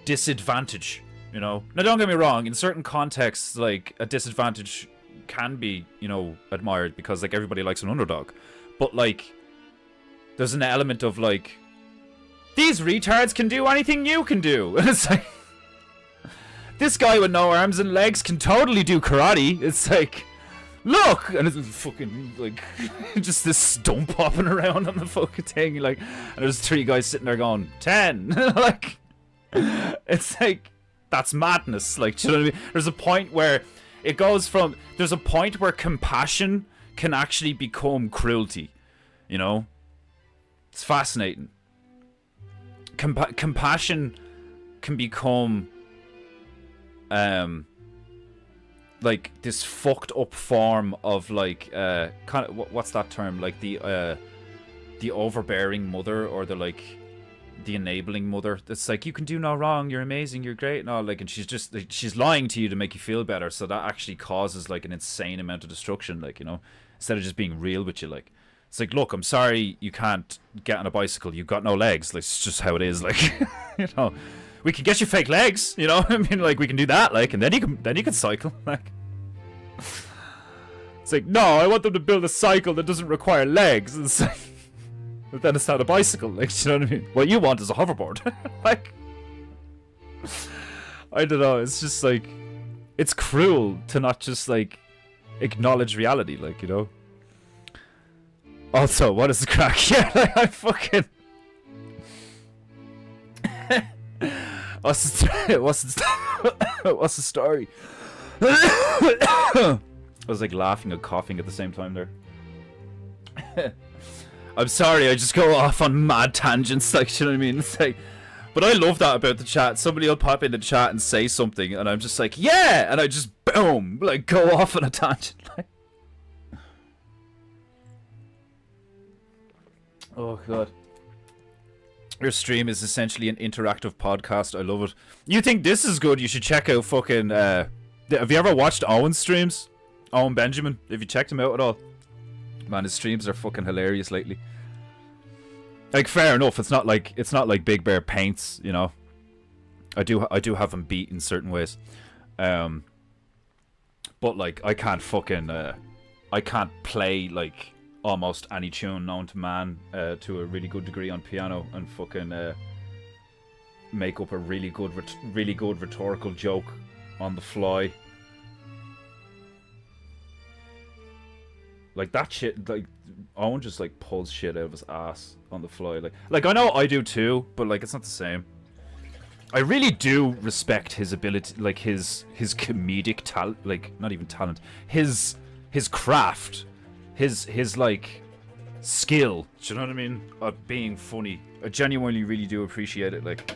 disadvantage, you know. Now, don't get me wrong, in certain contexts, like, a disadvantage can be, you know, admired because, like, everybody likes an underdog, but, like, there's an element of, like, these retards can do anything you can do. And it's like, this guy with no arms and legs can totally do karate. It's like, look! And it's fucking, like, just this stump hopping around on the fucking thing, like, and there's 3 guys sitting there going, 10! Like, it's like, that's madness, like, do you know what I mean? There's a point where it goes from, there's a point where compassion can actually become cruelty, you know? It's fascinating. Compassion can become, like this fucked up form of like kind of what's that term, like the overbearing mother, or the like the enabling mother that's like, you can do no wrong, you're amazing, you're great and all, like, and she's just like, she's lying to you to make you feel better, so that actually causes like an insane amount of destruction, like, you know, instead of just being real with you. Like, it's like, look, I'm sorry you can't get on a bicycle, you've got no legs, like, it's just how it is, like, you know, we can get you fake legs, you know. I mean, like, we can do that, like, and then you can cycle, like. It's like, no, I want them to build a cycle that doesn't require legs. And it's like, but then it's not a bicycle, like, do you know what I mean? What you want is a hoverboard. Like, I don't know, it's just like, it's cruel to not just like acknowledge reality, like, you know. Also, what is the crack? Yeah, like, I fucking what's the story? I was like laughing and coughing at the same time there. I'm sorry, I just go off on mad tangents, like, you know what I mean? It's like, but I love that about the chat. Somebody will pop in the chat and say something, and I'm just like, yeah, and I just boom, like, go off on a tangent. Like, oh god. Your stream is essentially an interactive podcast. I love it. You think this is good? You should check out fucking. Have you ever watched Owen's streams? Owen Benjamin. Have you checked him out at all? Man, his streams are fucking hilarious lately. Like, fair enough. It's not like Big Bear paints. You know. I do have him beat in certain ways. But like, I can't fucking. I can't play like almost any tune known to man to a really good degree on piano and fucking make up a really good rhetorical joke on the fly. Like, that shit, like, Owen just like pulls shit out of his ass on the fly. Like I know I do too, but like, it's not the same. I really do respect his ability, like his comedic talent, like, not even talent, his craft. His like skill, do you know what I mean, of being funny. I genuinely really do appreciate it, like,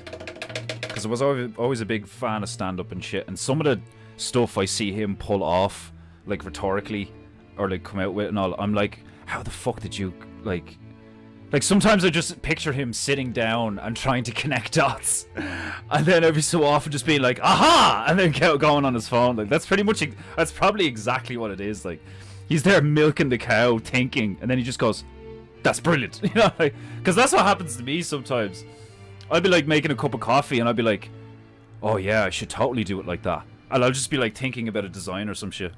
because I was always a big fan of stand-up and shit, and some of the stuff I see him pull off, like, rhetorically, or like come out with and all, I'm like, how the fuck did you, like sometimes I just picture him sitting down and trying to connect dots, and then every so often just being like, aha, and then going on his phone. Like, that's probably exactly what it is. Like, he's there milking the cow, thinking, and then he just goes, that's brilliant. You know, like, because that's what happens to me sometimes. I'll be like making a cup of coffee, and I'll be like, oh yeah, I should totally do it like that. And I'll just be like thinking about a design or some shit.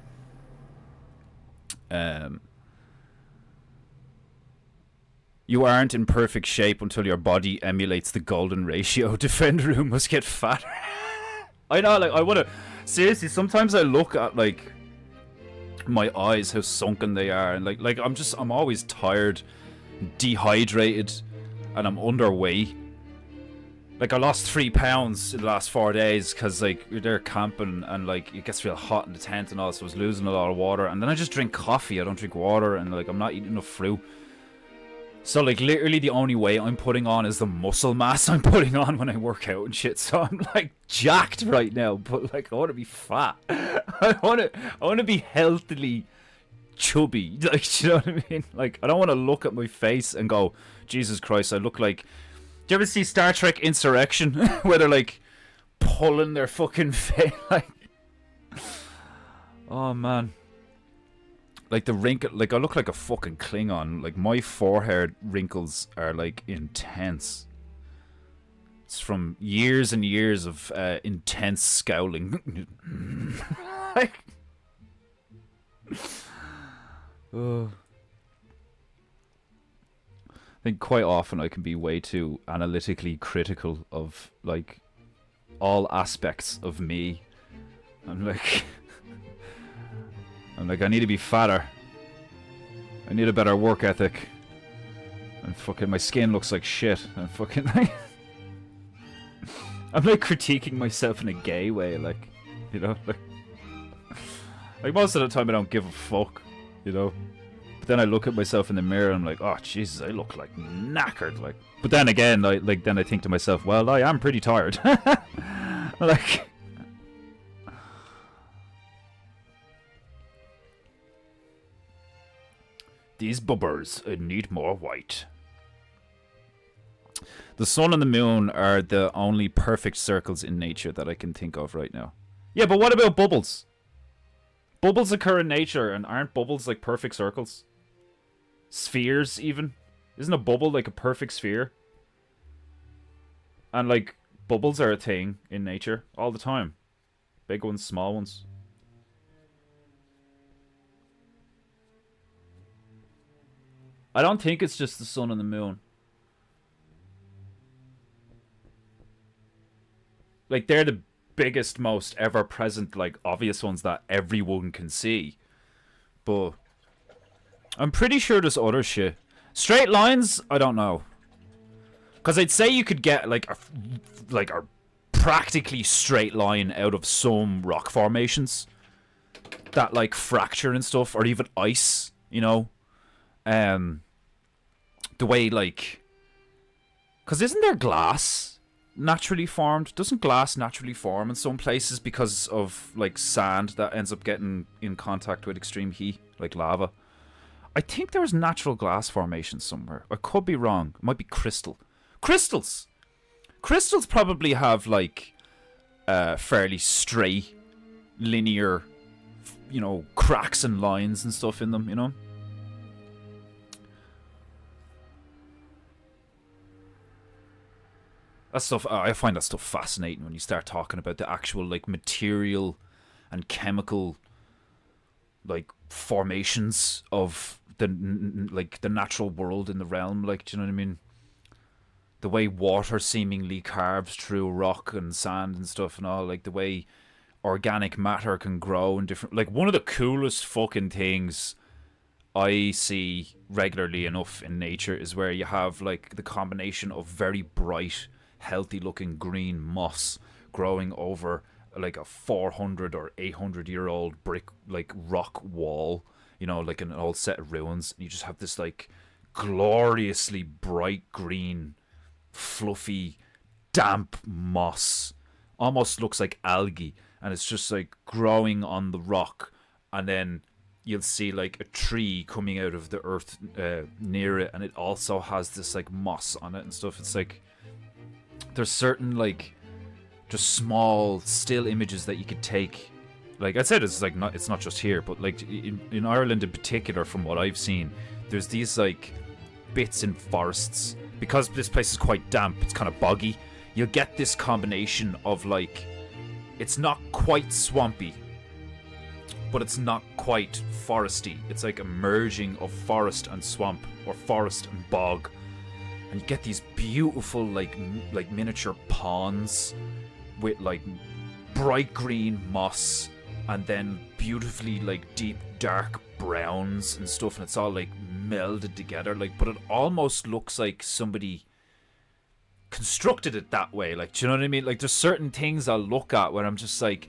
You aren't in perfect shape until your body emulates the golden ratio. Defender who must get fatter. I know, like, I wanna, seriously, sometimes I look at like my eyes, how sunken they are, and like I'm always tired, dehydrated, and I'm underweight. Like, I lost 3 pounds in the last 4 days because, like, you're there camping and, like, it gets real hot in the tent and all, so I was losing a lot of water. And then I just drink coffee, I don't drink water, and, like, I'm not eating enough fruit. So, like, literally the only weight I'm putting on is the muscle mass I'm putting on when I work out and shit. So I'm, like, jacked right now, but, like, I want to be fat. I want to be healthily chubby. Like, do you know what I mean? Like, I don't want to look at my face and go, Jesus Christ, I look like... Do you ever see Star Trek Insurrection? Where they're, like, pulling their fucking face, like... Oh, man. Like, the wrinkle... Like, I look like a fucking Klingon. Like, my forehead wrinkles are, like, intense. It's from years and years of intense scowling. Like... I think quite often I can be way too analytically critical of, like, all aspects of me. I'm like... I'm like, I need to be fatter. I need a better work ethic. And fucking my skin looks like shit. And fucking like... I'm like critiquing myself in a gay way, like, you know, like most of the time I don't give a fuck, you know. But then I look at myself in the mirror and I'm like, oh Jesus, I look like knackered, like. But then again, then I think to myself, well, I am pretty tired. Like, these bubbers need more white. The sun and the moon are the only perfect circles in nature that I can think of right now. Yeah, but what about bubbles? Bubbles occur in nature, and aren't bubbles like perfect circles? Spheres, even? Isn't a bubble like a perfect sphere? And like, bubbles are a thing in nature all the time. Big ones, small ones. I don't think it's just the sun and the moon. Like, they're the biggest, most ever-present, like, obvious ones that everyone can see. But I'm pretty sure there's other shit. Straight lines, I don't know. Because I'd say you could get, like a practically straight line out of some rock formations. That, like, fracture and stuff, or even ice, you know? The way, like... Because isn't there glass naturally formed? Doesn't glass naturally form in some places because of like sand that ends up getting in contact with extreme heat, like lava? I think there's natural glass formation somewhere. I could be wrong. It might be crystals. Crystals probably have like fairly straight, linear, you know, cracks and lines and stuff in them, you know. That stuff, I find that stuff fascinating when you start talking about the actual, like, material and chemical, like, formations of the natural world in the realm. Like, do you know what I mean? The way water seemingly carves through rock and sand and stuff and all. Like, the way organic matter can grow in different... Like, one of the coolest fucking things I see regularly enough in nature is where you have, like, the combination of very bright, healthy looking green moss growing over like a 400 or 800 year old brick like rock wall, you know, like an old set of ruins, and you just have this like gloriously bright green fluffy damp moss, almost looks like algae, and it's just like growing on the rock, and then you'll see like a tree coming out of the earth near it, and it also has this like moss on it and stuff. It's like there's certain like just small still images that you could take. Like I said, it's like it's not just here, but like in Ireland in particular, from what I've seen, there's these like bits in forests, because this place is quite damp, it's kind of boggy. You'll get this combination of like, it's not quite swampy, but it's not quite foresty. It's like a merging of forest and swamp, or forest and bog. And you get these beautiful like miniature ponds with like bright green moss, and then beautifully like deep dark browns and stuff, and it's all like melded together, like, but it almost looks like somebody constructed it that way. Like, do you know what I mean? Like, there's certain things I'll look at where I'm just like,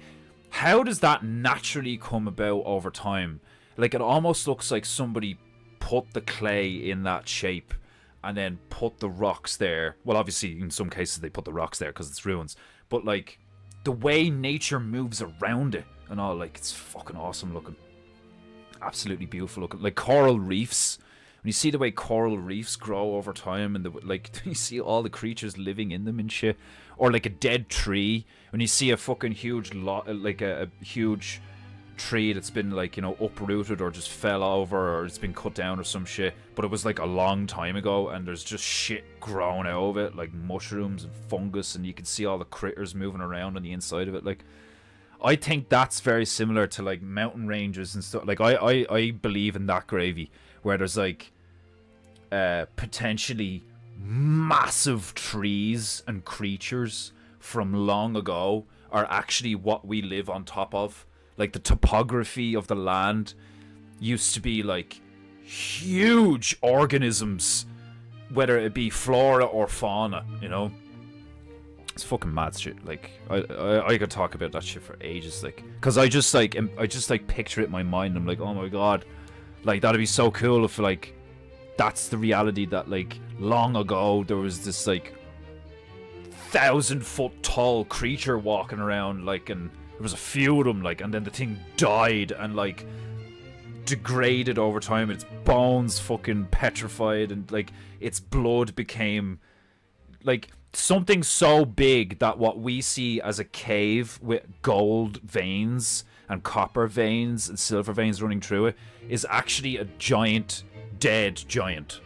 how does that naturally come about over time? Like, it almost looks like somebody put the clay in that shape and then put the rocks there. Well, obviously, in some cases, they put the rocks there because it's ruins. But, like, the way nature moves around it and all, like, it's fucking awesome looking. Absolutely beautiful looking. Like, coral reefs. When you see the way coral reefs grow over time, and you see all the creatures living in them and shit. Or, like, a dead tree. When you see a fucking huge, a huge tree that's been, like, you know, uprooted or just fell over, or it's been cut down or some shit, but it was like a long time ago, and there's just shit growing out of it, like mushrooms and fungus, and you can see all the critters moving around on the inside of it. Like, I think that's very similar to like mountain ranges and stuff. Like, I believe in that gravy, where there's like potentially massive trees and creatures from long ago are actually what we live on top of. like the topography of the land used to be like huge organisms, whether it be flora or fauna, you know. It's fucking mad shit. Like I could talk about that shit for ages, like, cause I just like picture it in my mind. I'm like, oh my god, like that'd be so cool if like that's the reality, that like long ago there was this like 1,000-foot tall creature walking around, like, and there was a few of them, like, and then the thing died and like degraded over time. Its bones fucking petrified, and like its blood became like something so big that what we see as a cave with gold veins and copper veins and silver veins running through it is actually a giant dead giant.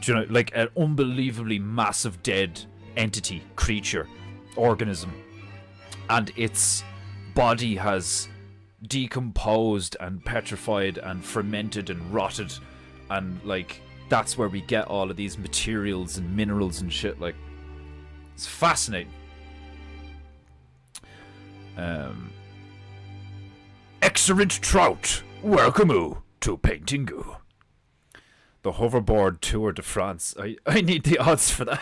Do you know, like an unbelievably massive dead entity, creature, organism, and its body has decomposed and petrified and fermented and rotted, and like that's where we get all of these materials and minerals and shit. Like, it's fascinating. Excellent trout, welcome to Paintingu. The hoverboard Tour de France. I need the odds for that.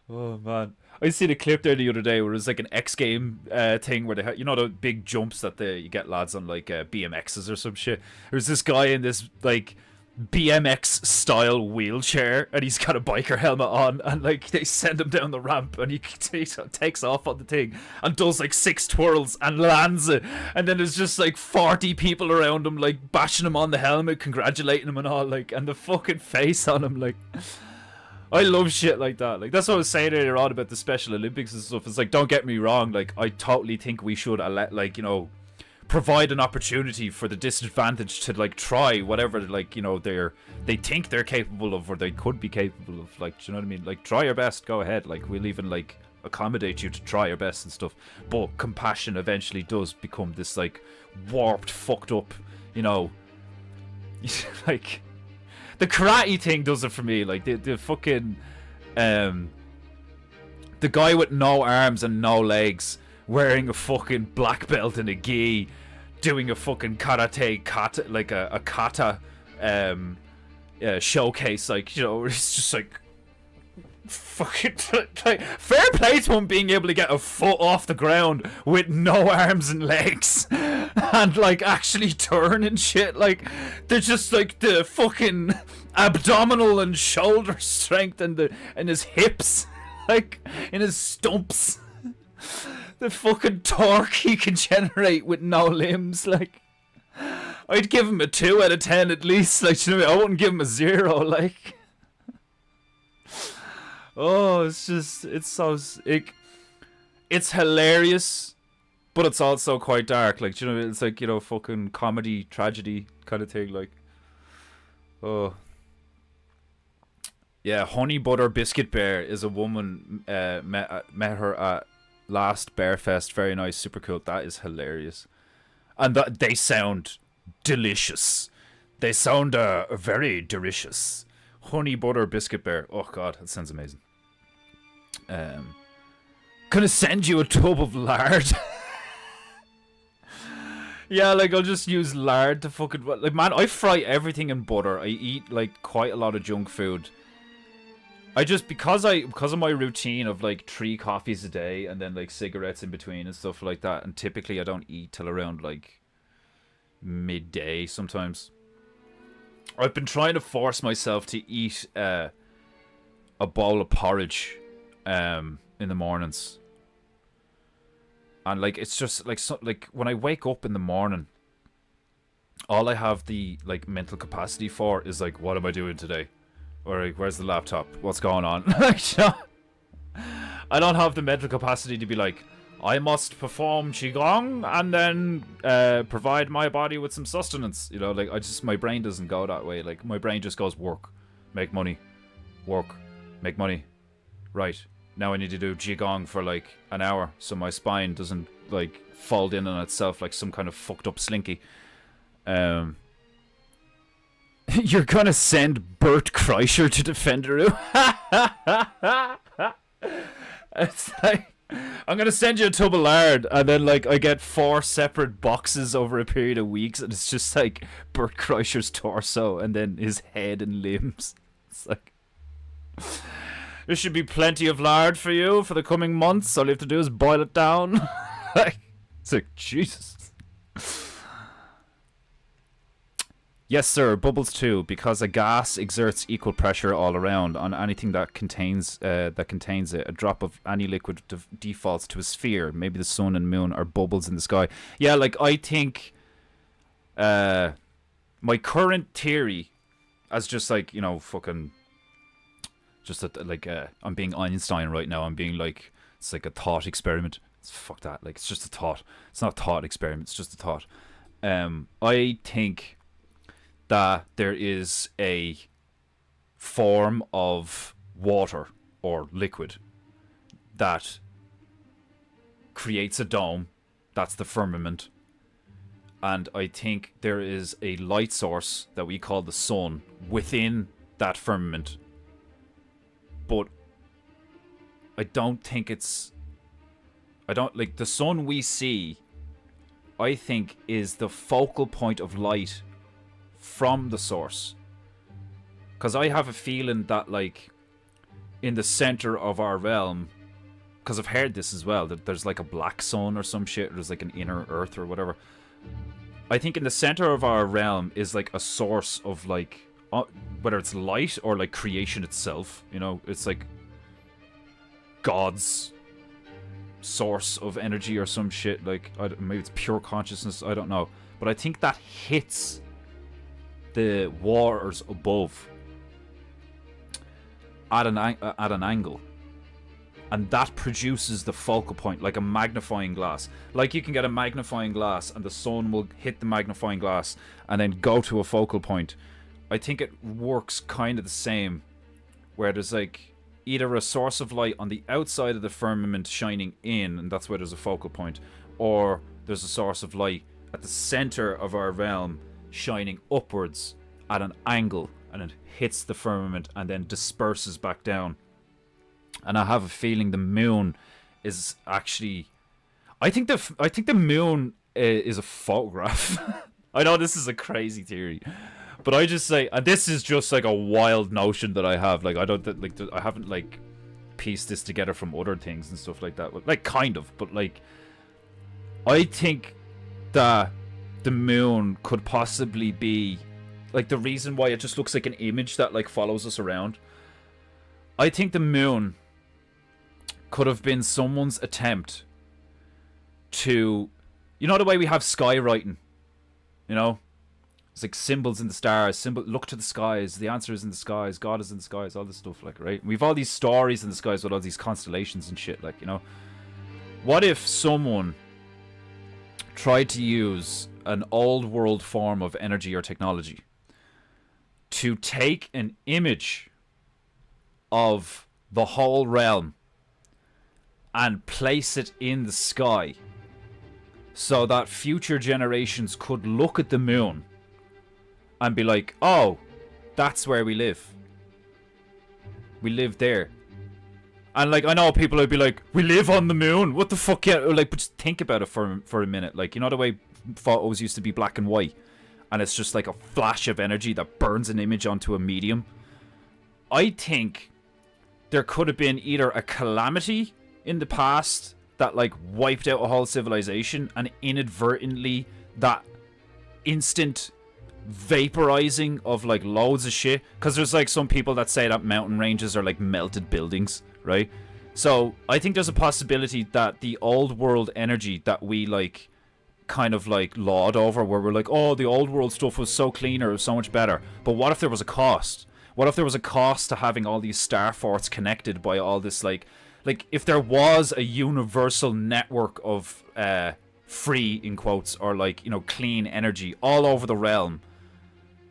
Oh man, I seen a clip there the other day where it was like an X game thing where they had, you know, the big jumps that you get lads on like BMXs or some shit. There's this guy in this like BMX style wheelchair, and he's got a biker helmet on, and like they send him down the ramp, and he takes off on the thing and does like 6 twirls and lands it, and then there's just like 40 people around him like bashing him on the helmet, congratulating him and all, like, and the fucking face on him, like, I love shit like that. Like, that's what I was saying earlier on about the Special Olympics and stuff. It's like, don't get me wrong, like, I totally think we should like, you know, provide an opportunity for the disadvantaged to like try whatever, like, you know, they think they're capable of, or they could be capable of, like, do you know what I mean? Like, try your best, go ahead, like, we'll even like accommodate you to try your best and stuff. But compassion eventually does become this like warped, fucked up, you know, like the karate thing does it for me. Like the fucking the guy with no arms and no legs wearing a fucking black belt and a gi, doing a fucking karate kata, like a kata showcase, like, you know, it's just like fucking like, fair play to him being able to get a foot off the ground with no arms and legs and like actually turn and shit. Like, they're just like the fucking abdominal and shoulder strength and his hips, like in his stumps, the fucking torque he can generate with no limbs. Like, I'd give him a 2 out of 10 at least. Like, you know what I mean? I wouldn't give him a 0. Like, oh, it's just, it's so, it's hilarious, but it's also quite dark. Like, you know, it's like, you know, fucking comedy, tragedy kind of thing. Like, oh. Yeah, Honey Butter Biscuit Bear is a woman, met her at last Bearfest. Very nice, super cool. That is hilarious. And they sound delicious. They sound very delicious. Honey Butter Biscuit Bear. Oh god, that sounds amazing. Gonna send you a tub of lard. Yeah, like, I'll just use lard to fucking, like, man, I fry everything in butter. I eat like quite a lot of junk food. I just, because of my routine of like 3 coffees a day and then like cigarettes in between and stuff like that, and typically I don't eat till around like midday sometimes. I've been trying to force myself to eat a bowl of porridge in the mornings, and like, it's just like, so, like, when I wake up in the morning, all I have the like mental capacity for is like, what am I doing today? Or like, where's the laptop? What's going on? Like, you know, I don't have the mental capacity to be like, I must perform qigong and then provide my body with some sustenance. You know, like, my brain doesn't go that way. Like, my brain just goes, work, make money, work, make money. Right, now I need to do qigong for like an hour so my spine doesn't like fold in on itself like some kind of fucked up slinky. You're gonna send Bert Kreischer to Defenderoo? It's like, I'm gonna send you a tub of lard, and then like I get 4 separate boxes over a period of weeks, and it's just like Bert Kreischer's torso and then his head and limbs. It's like, there should be plenty of lard for you for the coming months. All you have to do is boil it down. Like, it's like, Jesus. Yes, sir. Bubbles too, because a gas exerts equal pressure all around on anything that contains it. A drop of any liquid defaults to a sphere. Maybe the sun and moon are bubbles in the sky. Yeah, like I think my current theory, as just like, you know, fucking, just that, like I'm being Einstein right now. I'm being like, it's like a thought experiment. Fuck that. Like, it's just a thought. It's not a thought experiment. It's just a thought. I think that there is a form of water or liquid that creates a dome. That's the firmament. And I think there is a light source that we call the sun within that firmament. But I don't think it's... I don't... Like, the sun we see, I think, is the focal point of light from the source. Because I have a feeling that, like, in the center of our realm, because I've heard this as well, that there's like a black sun or some shit, or there's like an inner earth or whatever. I think in the center of our realm is like a source of like, whether it's light or like creation itself, you know, it's like God's source of energy or some shit, like, maybe it's pure consciousness, I don't know. But I think that hits the waters above at an angle, and that produces the focal point, like a magnifying glass. Like, you can get a magnifying glass and the sun will hit the magnifying glass and then go to a focal point. I think it works kind of the same, where there's like either a source of light on the outside of the firmament shining in, and that's where there's a focal point, or there's a source of light at the center of our realm shining upwards at an angle, and it hits the firmament and then disperses back down. And I have a feeling the moon is actually... I think the moon is a photograph. I know this is a crazy theory, but I just say, and this is just like a wild notion that I have. Like, I don't like, I haven't like pieced this together from other things and stuff like that. Like, kind of, but like, I think that the moon could possibly be like the reason why it just looks like an image that like follows us around. I think the moon could have been someone's attempt to, you know, the way we have skywriting, you know, it's like symbols in the stars, look to the skies, the answer is in the skies, God is in the skies, all this stuff, like, right? We've all these stories in the skies with all these constellations and shit, like, you know. What if someone tried to use an old world form of energy or technology to take an image of the whole realm and place it in the sky so that future generations could look at the moon and be like, oh, that's where we live. We live there. And like, I know people would be like, we live on the moon? What the fuck? Yeah, like, but just think about it for a minute. Like, you know the way photos used to be black and white, and it's just like a flash of energy that burns an image onto a medium? I think there could have been either a calamity in the past that like wiped out a whole civilization, and inadvertently that instant vaporizing of like loads of shit, because there's like some people that say that mountain ranges are like melted buildings, right? So I think there's a possibility that the old world energy that we like kind of like laud over, where we're like, oh, the old world stuff was so cleaner, it was so much better. But what if there was a cost? What if there was a cost to having all these star forts connected by all this like if there was a universal network of free, in quotes, or like, you know, clean energy all over the realm,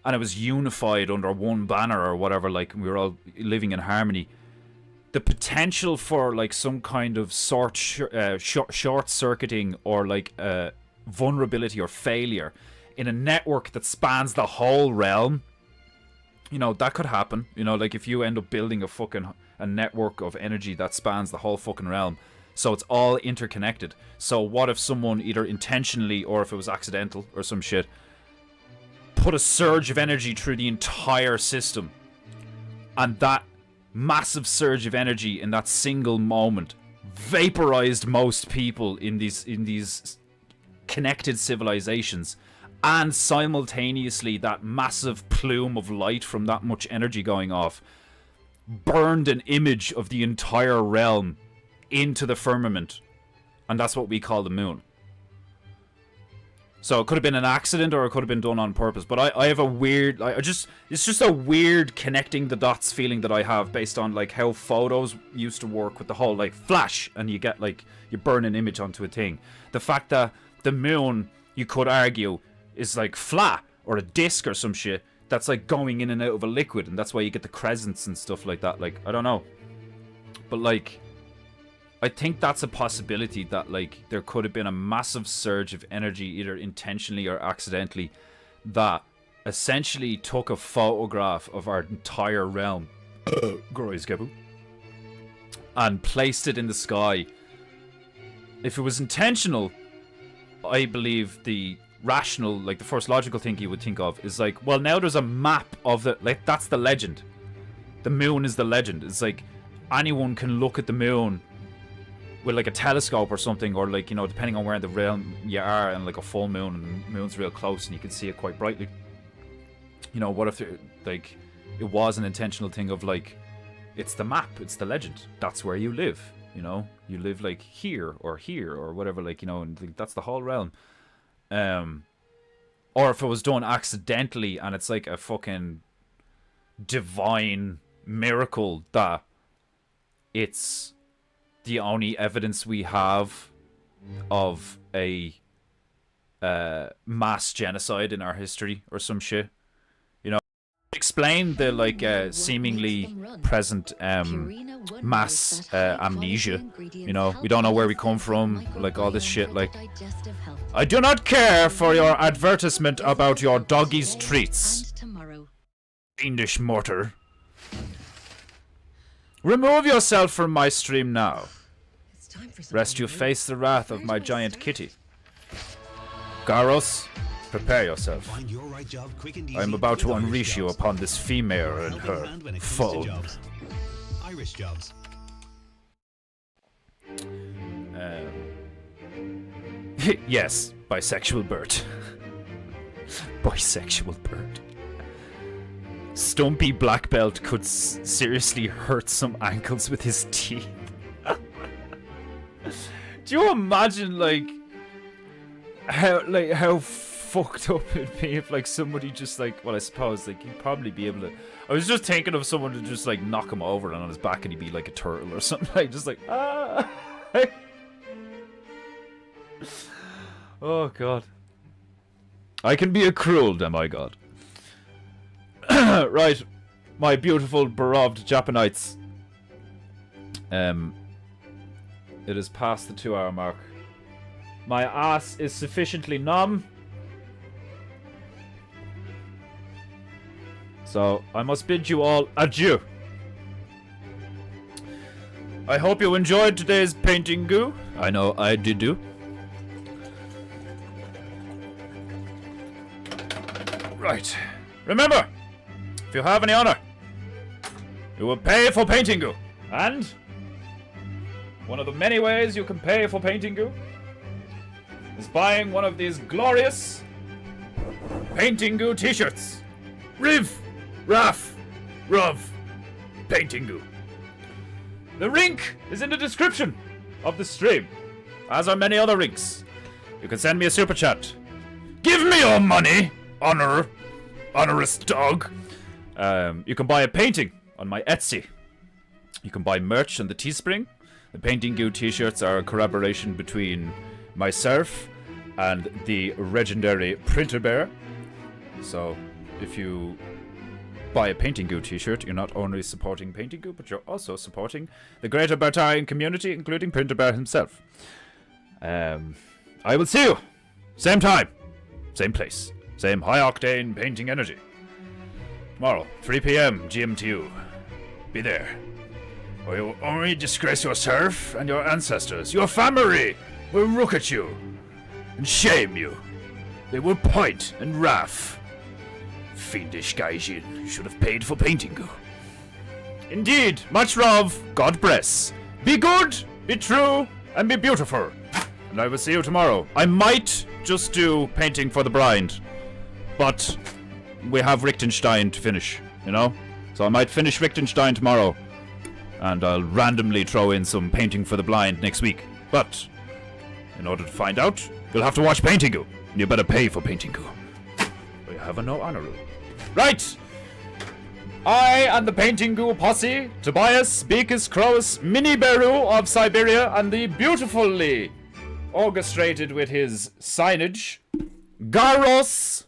and it was unified under one banner or whatever, like we were all living in harmony, the potential for like some kind of short-circuiting or like vulnerability or failure in a network that spans the whole realm, you know, that could happen. You know, like if you end up building a network of energy that spans the whole fucking realm, So it's all interconnected. So what if someone either intentionally or if it was accidental or some shit put a surge of energy through the entire system, and that massive surge of energy in that single moment vaporized most people in these connected civilizations, and simultaneously that massive plume of light from that much energy going off burned an image of the entire realm into the firmament, and that's what we call the moon. So it could have been an accident or it could have been done on purpose, but I have a weird, it's just a weird connecting the dots feeling that I have based on like how photos used to work with the whole like flash and you get like, you burn an image onto a thing. The fact that the moon, you could argue, is like flat or a disc or some shit that's like going in and out of a liquid, and that's why you get the crescents and stuff like that. Like, I don't know, but like, I think that's a possibility that like there could have been a massive surge of energy, either intentionally or accidentally, that essentially took a photograph of our entire realm and placed it in the sky. If it was intentional, I believe the rational, like the first logical thing you would think of is like, well, now there's a map of the, like, that's the legend. The moon is the legend. It's like anyone can look at the moon with like a telescope or something, or like, you know, depending on where in the realm you are, and like a full moon and the moon's real close and you can see it quite brightly. You know, what if like it was an intentional thing of like, it's the map, it's the legend, that's where you live, you know, you live like here or whatever, like, you know, and that's the whole realm. Or if it was done accidentally and it's like a fucking divine miracle that it's the only evidence we have of a mass genocide in our history or some shit. You know, explain the like seemingly present mass amnesia. You know, we don't know where we come from, like all this shit. Like, I do not care for your advertisement about your doggy's treats, fiendish mortar. Remove yourself from my stream now, lest you face the wrath of my giant kitty. Garros, prepare yourself. I am about to unleash you upon this female and her phone. Irish jobs. Yes, bisexual bird. Bisexual bird. Stumpy Black Belt could seriously hurt some ankles with his teeth. Do you imagine how fucked up it'd be if like somebody just like, well, I suppose like you'd probably be able to. I was just thinking of someone to just like knock him over and on his back and he'd be like a turtle or something, like just like ah. Oh god. I can be a cruel demigod. Right, my beautiful beloved Japanites. It is past the 2-hour mark. My ass is sufficiently numb, so I must bid you all adieu. I hope you enjoyed today's painting goo. I know I did do. Right. Remember, if you have any honor, you will pay for painting goo. And one of the many ways you can pay for painting goo is buying one of these glorious painting goo t-shirts. Riv, Raff, Rov, painting goo. The link is in the description of the stream, as are many other links. You can send me a super chat. Give me your money, honorous dog. You can buy a painting on my Etsy. You can buy merch on the Teespring. The Painting Goo t-shirts are a collaboration between myself and the legendary Printer Bear. So if you buy a Painting Goo t-shirt, you're not only supporting Painting Goo, but you're also supporting the greater Bartarian community, including Printer Bear himself. I will see you same time, same place, same high octane painting energy tomorrow, 3 p.m. GMTU. Be there. or you will only disgrace yourself and your ancestors. Your family will look at you and shame you. They will point and laugh. Fiendish Gaijin should have paid for painting you. Indeed, much love, God bless. Be good, be true, and be beautiful. And I will see you tomorrow. I might just do painting for the blind, but we have Lichtenstein to finish, you know? So I might finish Lichtenstein tomorrow, and I'll randomly throw in some painting for the blind next week. But in order to find out, you'll have to watch Paintingu. You better pay for Paintingu. We have a no honor rule. Right! I and the Paintingu posse, Tobias, Beakus, Kroos, Mini Beru of Siberia, and the beautifully orchestrated with his signage, Garos,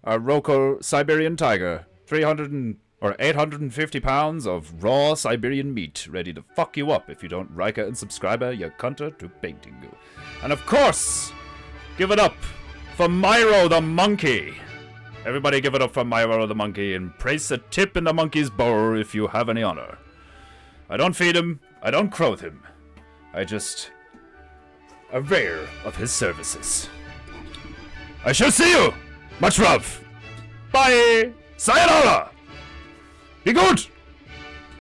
a local Siberian tiger. 850 pounds of raw Siberian meat, ready to fuck you up if you don't like it and subscribe you cunter to Paintingu. And of course, give it up for Myro the monkey. Everybody give it up for Myro the monkey and place a tip in the monkey's bowl if you have any honor. I don't feed him, I don't clothe him. I just aware of his services. I shall see you! Much love! Bye! Sayonara! Be good!